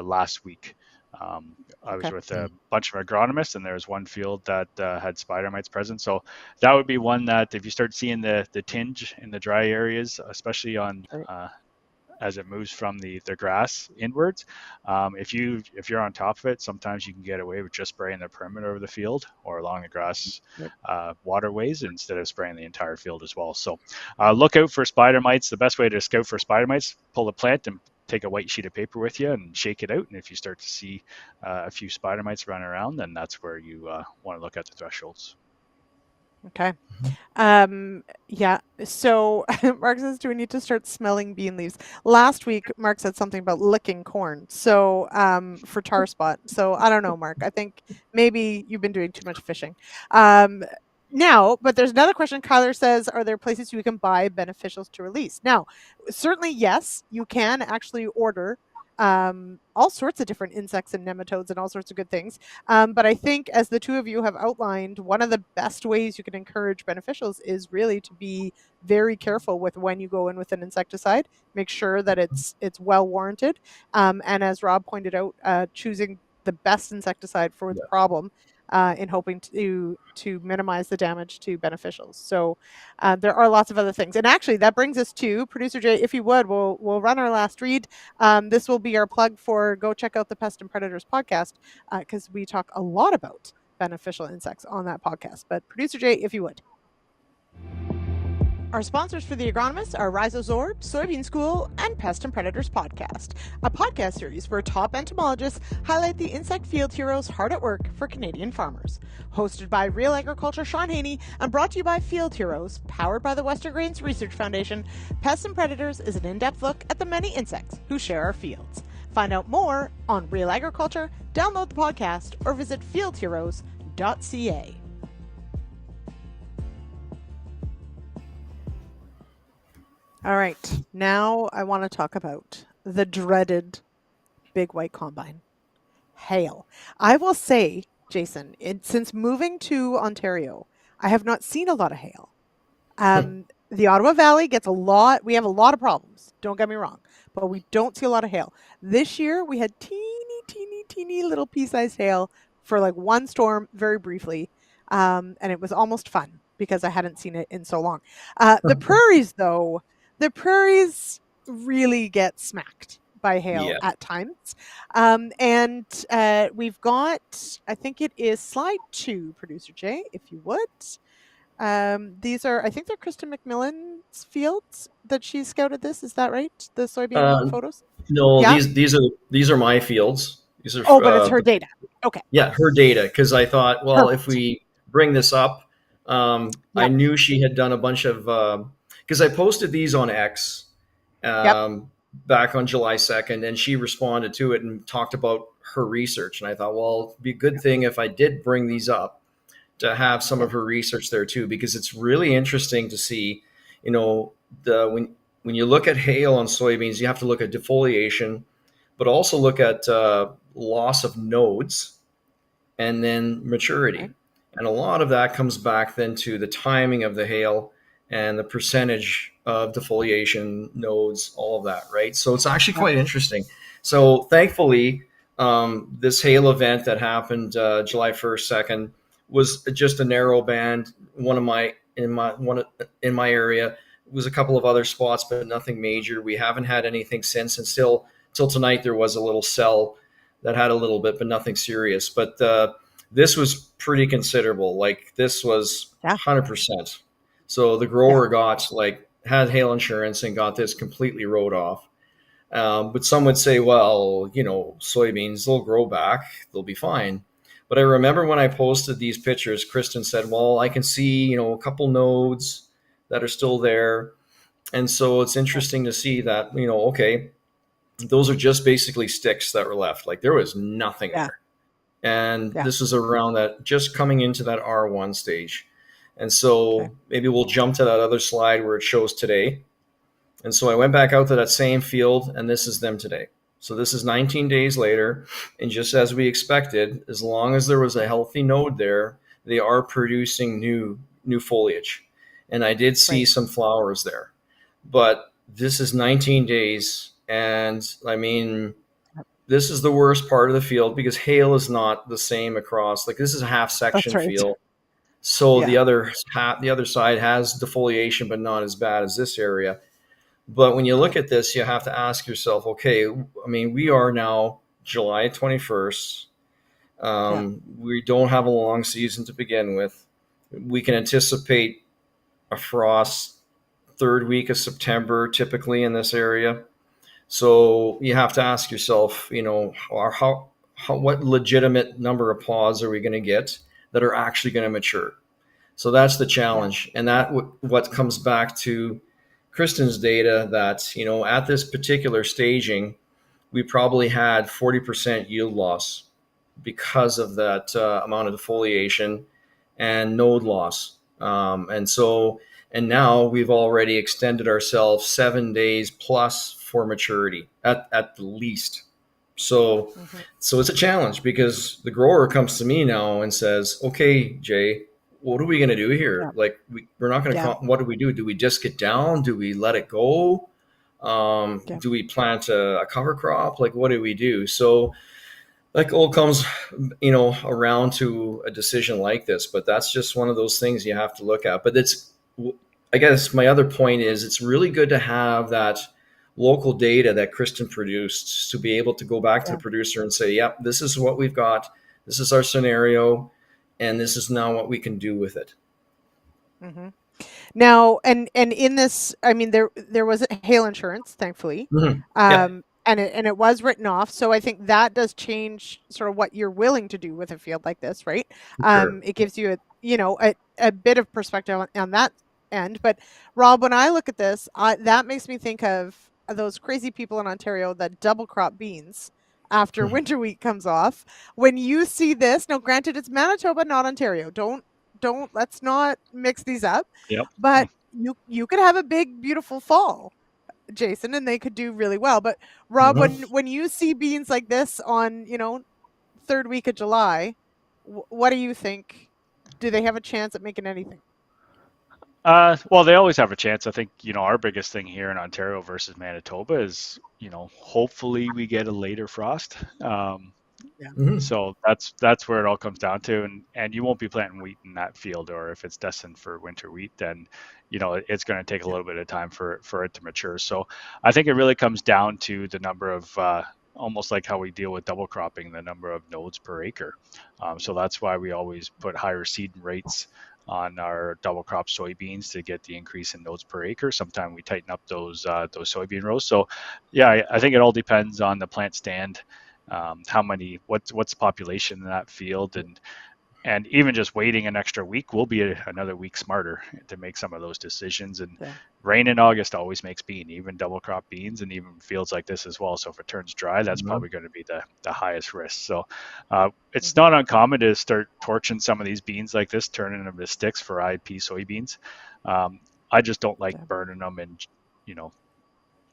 last week. I was with a bunch of agronomists, and there was one field that had spider mites present. So that would be one that if you start seeing the tinge in the dry areas, especially on as it moves from the grass inwards, if you're on top of it, sometimes you can get away with just spraying the perimeter of the field or along the grass waterways instead of spraying the entire field as well. So look out for spider mites. The best way to scout for spider mites: pull the plant and take a white sheet of paper with you and shake it out. And if you start to see a few spider mites running around, then that's where you want to look at the thresholds. Okay. Yeah. So Mark says, do we need to start smelling bean leaves? Last week, Mark said something about licking corn. So for tar spot. So I don't know, Mark. I think maybe you've been doing too much fishing. Now, but there's another question. Kyler says, are there places you can buy beneficials to release? Now, certainly, yes, you can actually order all sorts of different insects and nematodes and all sorts of good things. But I think, as the two of you have outlined, one of the best ways you can encourage beneficials is really to be very careful with when you go in with an insecticide. Make sure that it's well warranted. And as Rob pointed out, choosing the best insecticide for the problem in hoping to minimize the damage to beneficials. So there are lots of other things. And actually, that brings us to Producer Jay. If you would, we'll run our last read. This will be our plug for go check out the Pest and Predators podcast, because we talk a lot about beneficial insects on that podcast. But Producer Jay, if you would. Our sponsors for The Agronomists are Rhizozorb, Soybean School, and Pest and Predators Podcast, a podcast series where top entomologists highlight the insect field heroes hard at work for Canadian farmers. Hosted by Real Agriculture Sean Haney and brought to you by Field Heroes, powered by the Western Grains Research Foundation, Pests and Predators is an in-depth look at the many insects who share our fields. Find out more on Real Agriculture, download the podcast, or visit fieldheroes.ca. All right, now I want to talk about the dreaded big white combine, hail. I will say, Jason, since moving to Ontario, I have not seen a lot of hail. The Ottawa Valley gets we have a lot of problems, don't get me wrong, but we don't see a lot of hail. This year, we had teeny little pea-sized hail for like one storm, very briefly, and it was almost fun because I hadn't seen it in so long. The prairies, though, the prairies really get smacked by hail at times. And we've got, I think it is slide 2, Producer Jay, if you would. These are, I think they're Kristen McMillan's fields that she scouted this. Is that right? The soybean photos? No, yeah? these are my fields. These are, but it's her data. Okay. Yeah, her data. Because I thought, well, if we bring this up, I knew she had done a bunch of, because I posted these on X back on July 2nd, and she responded to it and talked about her research. And I thought, well, it'd be a good thing if I did bring these up to have some of her research there too, because it's really interesting to see, when you look at hail on soybeans, you have to look at defoliation, but also look at loss of nodes and then maturity. Okay. And a lot of that comes back then to the timing of the hail and the percentage of defoliation, nodes, all of that, right? So it's actually quite interesting. So thankfully, this hail event that happened July 1st, 2nd was just a narrow band. In my area, it was a couple of other spots, but nothing major. We haven't had anything since, and still till tonight there was a little cell that had a little bit, but nothing serious. But this was pretty considerable. Like this was 100%. So the grower had hail insurance and got this completely wrote off. But some would say, well, soybeans, they'll grow back, they'll be fine. But I remember when I posted these pictures, Kristen said, well, I can see, a couple nodes that are still there. And so it's interesting to see that, okay, those are just basically sticks that were left. Like there was nothing there. And this is around that, just coming into that R1 stage. And so maybe we'll jump to that other slide where it shows today. And so I went back out to that same field, and this is them today. So this is 19 days later. And just as we expected, as long as there was a healthy node there, they are producing new foliage. And I did see some flowers there. But this is 19 days. And I mean, this is the worst part of the field because hail is not the same across. Like this is a half section field. So the other side has defoliation, but not as bad as this area. But when you look at this, you have to ask yourself, okay, I mean, we are now July 21st. We don't have a long season to begin with. We can anticipate a frost third week of September, typically in this area. So you have to ask yourself, what legitimate number of pods are we going to get that are actually going to mature? So that's the challenge. And that what comes back to Kristen's data that, at this particular staging, we probably had 40% yield loss because of that amount of defoliation and node loss. And now we've already extended ourselves 7 days plus for maturity at the least. So it's a challenge because the grower comes to me now and says, okay, Jay, what are we going to do here? Yeah. Like we're not going to, what do we do? Do we just get down? Do we let it go? Do we plant a cover crop? Like, what do we do? So that all comes, around to a decision like this, but that's just one of those things you have to look at. But I guess my other point is it's really good to have that local data that Kristen produced to be able to go back to the producer and say, yep, this is what we've got. This is our scenario. And this is now what we can do with it. Now, and in this, I mean, there was hail insurance, thankfully, Yep. and it was written off. So I think that does change sort of what you're willing to do with a field like this, right? Sure. It gives you a bit of perspective on that end. But Rob, when I look at this, that makes me think of those crazy people in Ontario that double crop beans after winter wheat comes off. When you see this, now granted it's Manitoba, not Ontario. Don't let's not mix these up. Yep. But you could have a big beautiful fall, Jason, and they could do really well. But Rob, Mhm. when you see beans like this on, third week of July, what do you think? Do they have a chance at making anything? Well, they always have a chance. I think, our biggest thing here in Ontario versus Manitoba is, hopefully we get a later frost. Yeah. So that's where it all comes down to, and you won't be planting wheat in that field, or if it's destined for winter wheat, then it's going to take a Yeah. little bit of time for it to mature. So I think it really comes down to the number of almost like how we deal with double cropping, the number of nodes per acre. So that's why we always put higher seed rates on our double crop soybeans to get the increase in nodes per acre. Sometimes we tighten up those soybean rows. So yeah, I think it all depends on the plant stand, how many, what's the population in that field, and even just waiting an extra week, we'll be another week smarter to make some of those decisions. And Yeah. rain in August always makes bean, even double crop beans, and even fields like this as well. So if it turns dry, that's probably going to be the highest risk. So it's not uncommon to start torching some of these beans like this, turning them to sticks for IP soybeans. I just don't like Yeah. burning them in,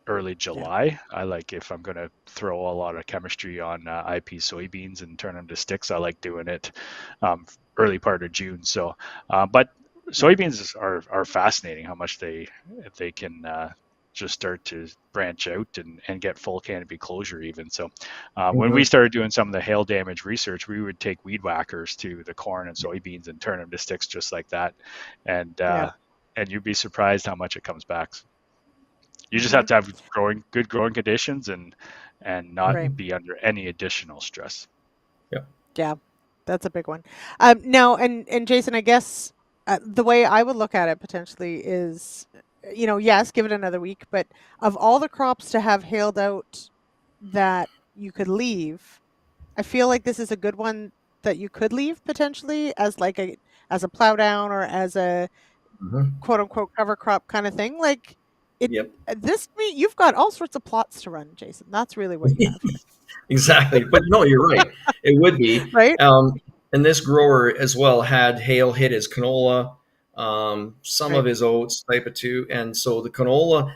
early Yeah. July. I like, if I'm going to throw a lot of chemistry on IP soybeans and turn them to sticks, I like doing it early part of June. So, but soybeans are fascinating, how much they can just start to branch out and get full canopy closure even. So when we started doing some of the hail damage research, we would take weed whackers to the corn and soybeans and turn them to sticks just like that. And Yeah. and you'd be surprised how much it comes back. You just Hmm. have to have good growing conditions and not Right. be under any additional stress. Yeah. That's a big one. Now, and Jason, I guess the way I would look at it potentially is, yes, give it another week, but of all the crops to have hailed out that you could leave, I feel like this is a good one that you could leave potentially as like as a plow down or as a quote unquote cover crop kind of thing. Like it Yep. this meat, you've got all sorts of plots to run, Jason. That's really what you have here. Exactly. But no, you're right. It would be. Right? And this grower as well had hail hit his canola, some of Right. his oats, type of two. And so the canola,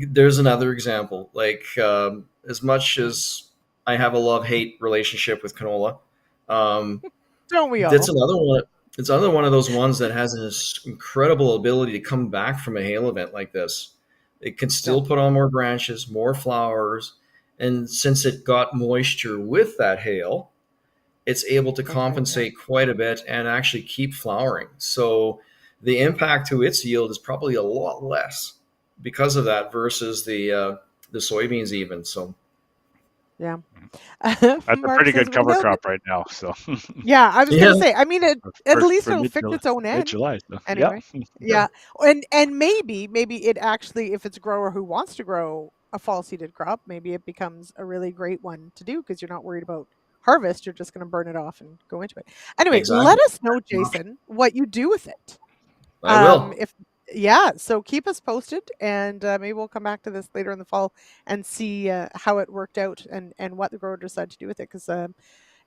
there's another example. Like, as much as I have a love-hate relationship with canola, um, Don't we that's all? another one. It's another one of those ones that has this incredible ability to come back from a hail event like this. It can Yeah. still put on more branches, more flowers, and since it got moisture with that hail, it's able to That's right. Yeah. compensate quite a bit and actually keep flowering. So the impact to its yield is probably a lot less because of that versus the soybeans even. So Yeah. That's a Mark pretty says good we cover nailed it. crop right now. So Yeah, I was yeah, gonna say, I mean at least for it'll fix its own mid end. July. So, yeah, Anyway. yeah, Yeah. And maybe it actually, if it's a grower who wants to grow a fall seeded crop, maybe it becomes a really great one to do because you're not worried about harvest. You're just going to burn it off and go into it. Anyway, let exactly. us know, Jason, what you do with it. I will. If yeah, so keep us posted, and maybe we'll come back to this later in the fall and see how it worked out and what the grower decided to do with it. Because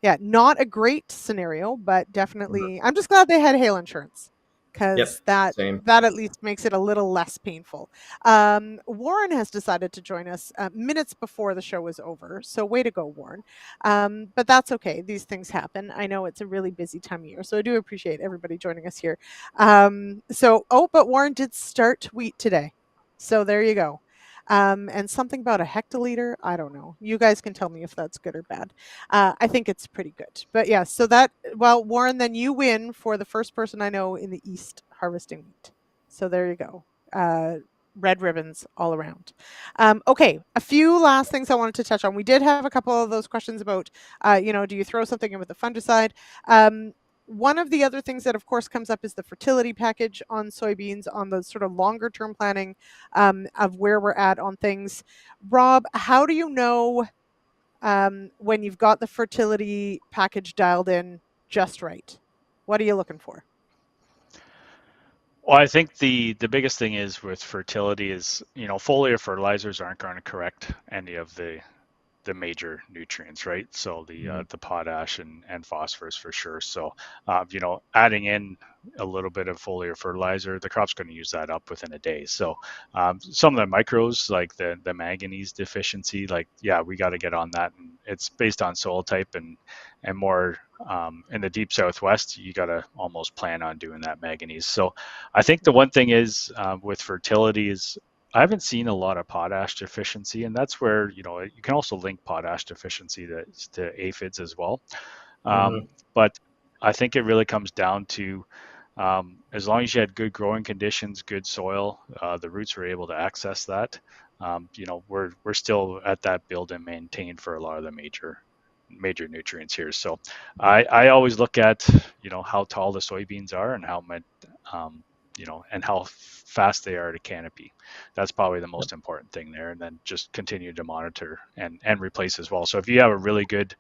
yeah, not a great scenario, but Mhm. definitely I'm just glad they had hail insurance Yep. because that Same. that at least makes it a little less painful. Warren has decided to join us minutes before the show is over, so way to go, Warren. But that's okay. These things happen. I know it's a really busy time of year, so I do appreciate everybody joining us here. But Warren did start wheat today, so there you go. And something about a hectoliter. I don't know. You guys can tell me if that's good or bad. I think it's pretty good. But yeah, so Warren, then you win for the first person I know in the East harvesting wheat. So there you go. Red ribbons all around. Okay, a few last things I wanted to touch on. We did have a couple of those questions about, do you throw something in with a fungicide? one of the other things that, of course, comes up is the fertility package on soybeans, on the sort of longer term planning of where we're at on things. Rob, how do you know when you've got the fertility package dialed in just right? What are you looking for? Well, I think the biggest thing is with fertility is, foliar fertilizers aren't going to correct any of the major nutrients, right? So the potash and phosphorus for sure. So adding in a little bit of foliar fertilizer, the crop's going to use that up within a day. So some of the micros, like the manganese deficiency, we got to get on that, and it's based on soil type and more in the deep southwest, you got to almost plan on doing that manganese. So I think the one thing is with fertility is I haven't seen a lot of potash deficiency, and that's where you can also link potash deficiency to aphids as well. But I think it really comes down to as long as you had good growing conditions, good soil, the roots were able to access that. We're still at that build and maintain for a lot of the major nutrients here. So I always look at how tall the soybeans are and how much and how fast they are to canopy. That's probably the most important thing there. And then just continue to monitor and replace as well. So if you have a really good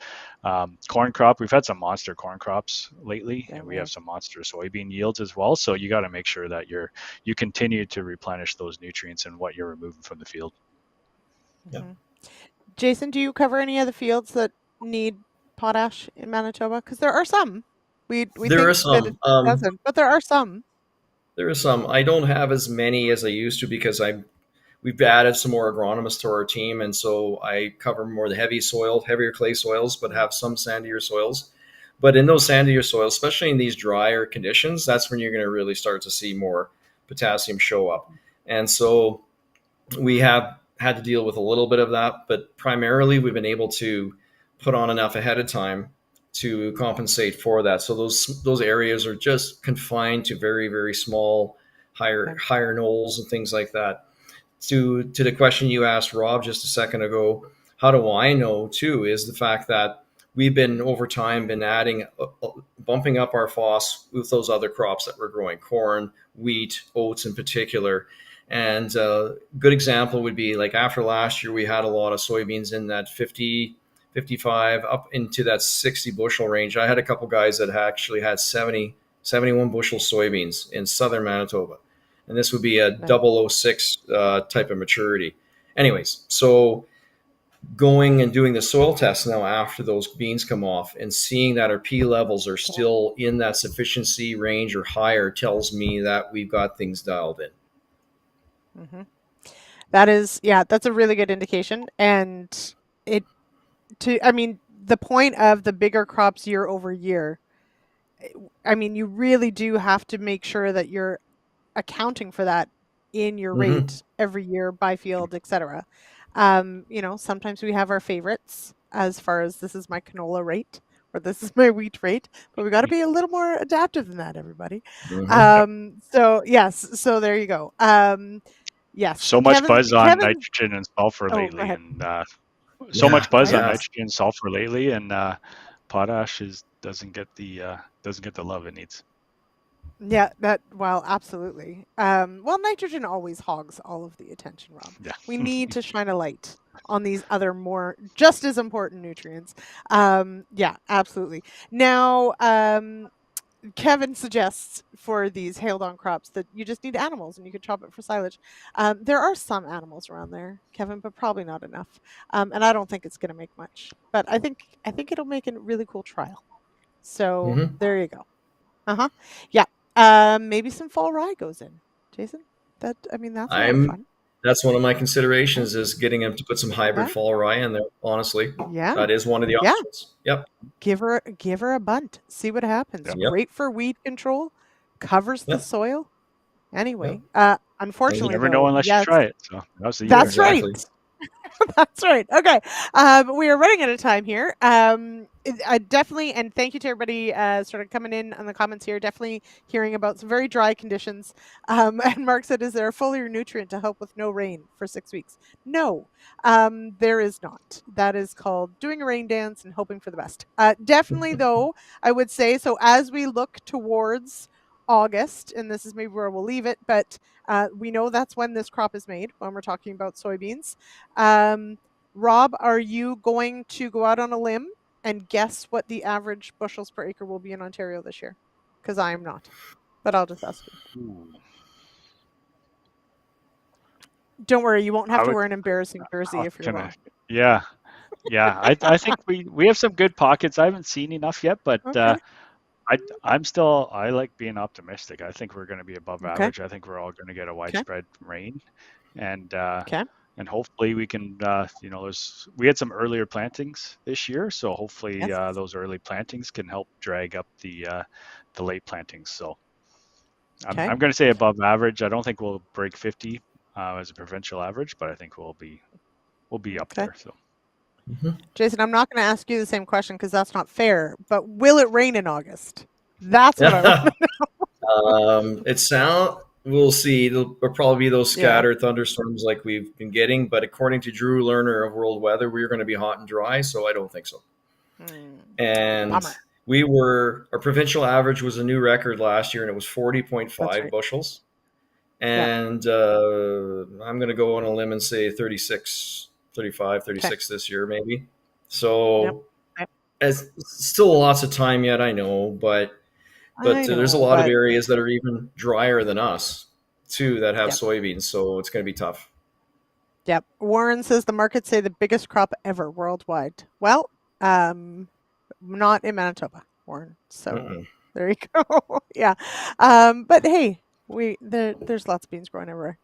corn crop, we've had some monster corn crops lately, and we have some monster soybean yields as well. So you got to make sure that you continue to replenish those nutrients and what you're removing from the field. Mm-hmm. Jason, do you cover any of the fields that need potash in Manitoba? Because there are some. We there think are some. that it doesn't, but there are some. There are some. I don't have as many as I used to because we've added some more agronomists to our team, and so I cover more the heavier clay soils, but have some sandier soils. But in those sandier soils, especially in these drier conditions, that's when you're going to really start to see more potassium show up. And so we have had to deal with a little bit of that, but primarily we've been able to put on enough ahead of time to compensate for that. So those areas are just confined to very, very small, higher knolls and things like that. To the question you asked, Rob, just a second ago, how do I know too, is the fact that we've been over time been adding, bumping up our phos with those other crops that we're growing, corn, wheat, oats in particular. And a good example would be like after last year, we had a lot of soybeans in that 50, 55 up into that 60 bushel range. I had a couple guys that actually had 71 bushel soybeans in southern Manitoba. And this would be a 006 type of maturity. Anyways, so going and doing the soil test now after those beans come off and seeing that our P levels are still in that sufficiency range or higher tells me that we've got things dialed in. Mm-hmm. That's a really good indication. And the point of the bigger crops year over year, you really do have to make sure that you're accounting for that in your rate every year by field, etc. Sometimes we have our favorites as far as this is my canola rate or this is my wheat rate, but we got to be a little more adaptive than that, everybody. So there you go. Yes. So much buzz on nitrogen and sulfur lately, and much buzz on nitrogen and sulfur lately, and potash doesn't get the love it needs. Yeah, absolutely. Nitrogen always hogs all of the attention, Rob. Yeah. We need to shine a light on these other more just as important nutrients. Absolutely. Now, Kevin suggests for these hailed-on crops that you just need animals and you could chop it for silage. There are some animals around there, Kevin, but probably not enough. And I don't think it's going to make much. But I think it'll make a really cool trial. So there you go. Yeah. Maybe some fall rye goes in, Jason. That's a lot of fun. That's one of my considerations is getting him to put some hybrid fall rye in there. Honestly, that is one of the options. Yep. Give her a bunt. See what happens. Yep. Great for weed control. Covers the soil. Anyway, unfortunately, you never know unless you try it. So that's right. That's right. Okay. We are running out of time here. Definitely, and thank you to everybody sort of coming in on the comments here. Definitely hearing about some very dry conditions. And Mark said, is there a foliar nutrient to help with no rain for 6 weeks? No, there is not. That is called doing a rain dance and hoping for the best. Definitely, though, I would say, so as we look towards August, and this is maybe where we'll leave it, but we know that's when this crop is made, when we're talking about soybeans. Rob, are you going to go out on a limb and guess what the average bushels per acre will be in Ontario this year? Because I am not, but I'll just ask you. Ooh. Don't worry, you won't have to wear an embarrassing jersey if you're wrong. Yeah. I think we have some good pockets. I haven't seen enough yet, but Okay. I like being optimistic. I think we're going to be above Okay. average. I think we're all going to get a widespread rain, and Okay. and hopefully we can we had some earlier plantings this year, so hopefully Yes. those early plantings can help drag up the late plantings. So Okay. I'm going to say above average. I don't think we'll break 50 as a provincial average, but I think we'll be up Okay. there. So Jason, I'm not going to ask you the same question because that's not fair. But will it rain in August? That's what I want to know. We'll see. There'll probably be those scattered thunderstorms like we've been getting, but according to Drew Lerner of World Weather, we're going to be hot and dry, so I don't think so. And Bummer. our provincial average was a new record last year, and it was 40.5 bushels. And I'm going to go on a limb and say 36 this year, maybe. So it's still lots of time yet, I know, but there's a lot of areas that are even drier than us, too, that have soybeans, so it's going to be tough. Yep. Warren says the markets say the biggest crop ever worldwide. Well, not in Manitoba, Warren. So there you go. Yeah. But hey, there's lots of beans growing everywhere.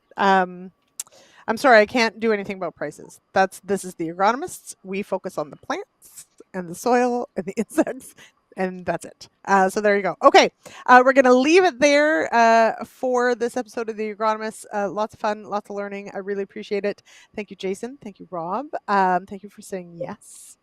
I'm sorry, I can't do anything about prices. This is the Agronomists. We focus on the plants and the soil and the insects, and that's it. So there you go. Okay, we're going to leave it there for this episode of the Agronomists. Lots of fun, lots of learning. I really appreciate it. Thank you, Jason. Thank you, Rob. Thank you for saying yes.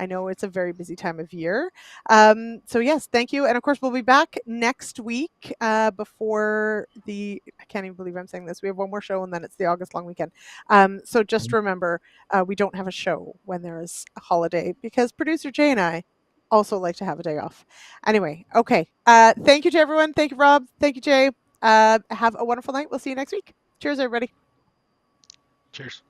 I know it's a very busy time of year. So yes, thank you. And of course, we'll be back next week before I can't even believe I'm saying this. We have one more show and then it's the August long weekend. So just remember, we don't have a show when there is a holiday because producer Jay and I also like to have a day off. Anyway, okay. Thank you to everyone. Thank you, Rob. Thank you, Jay. Have a wonderful night. We'll see you next week. Cheers, everybody. Cheers.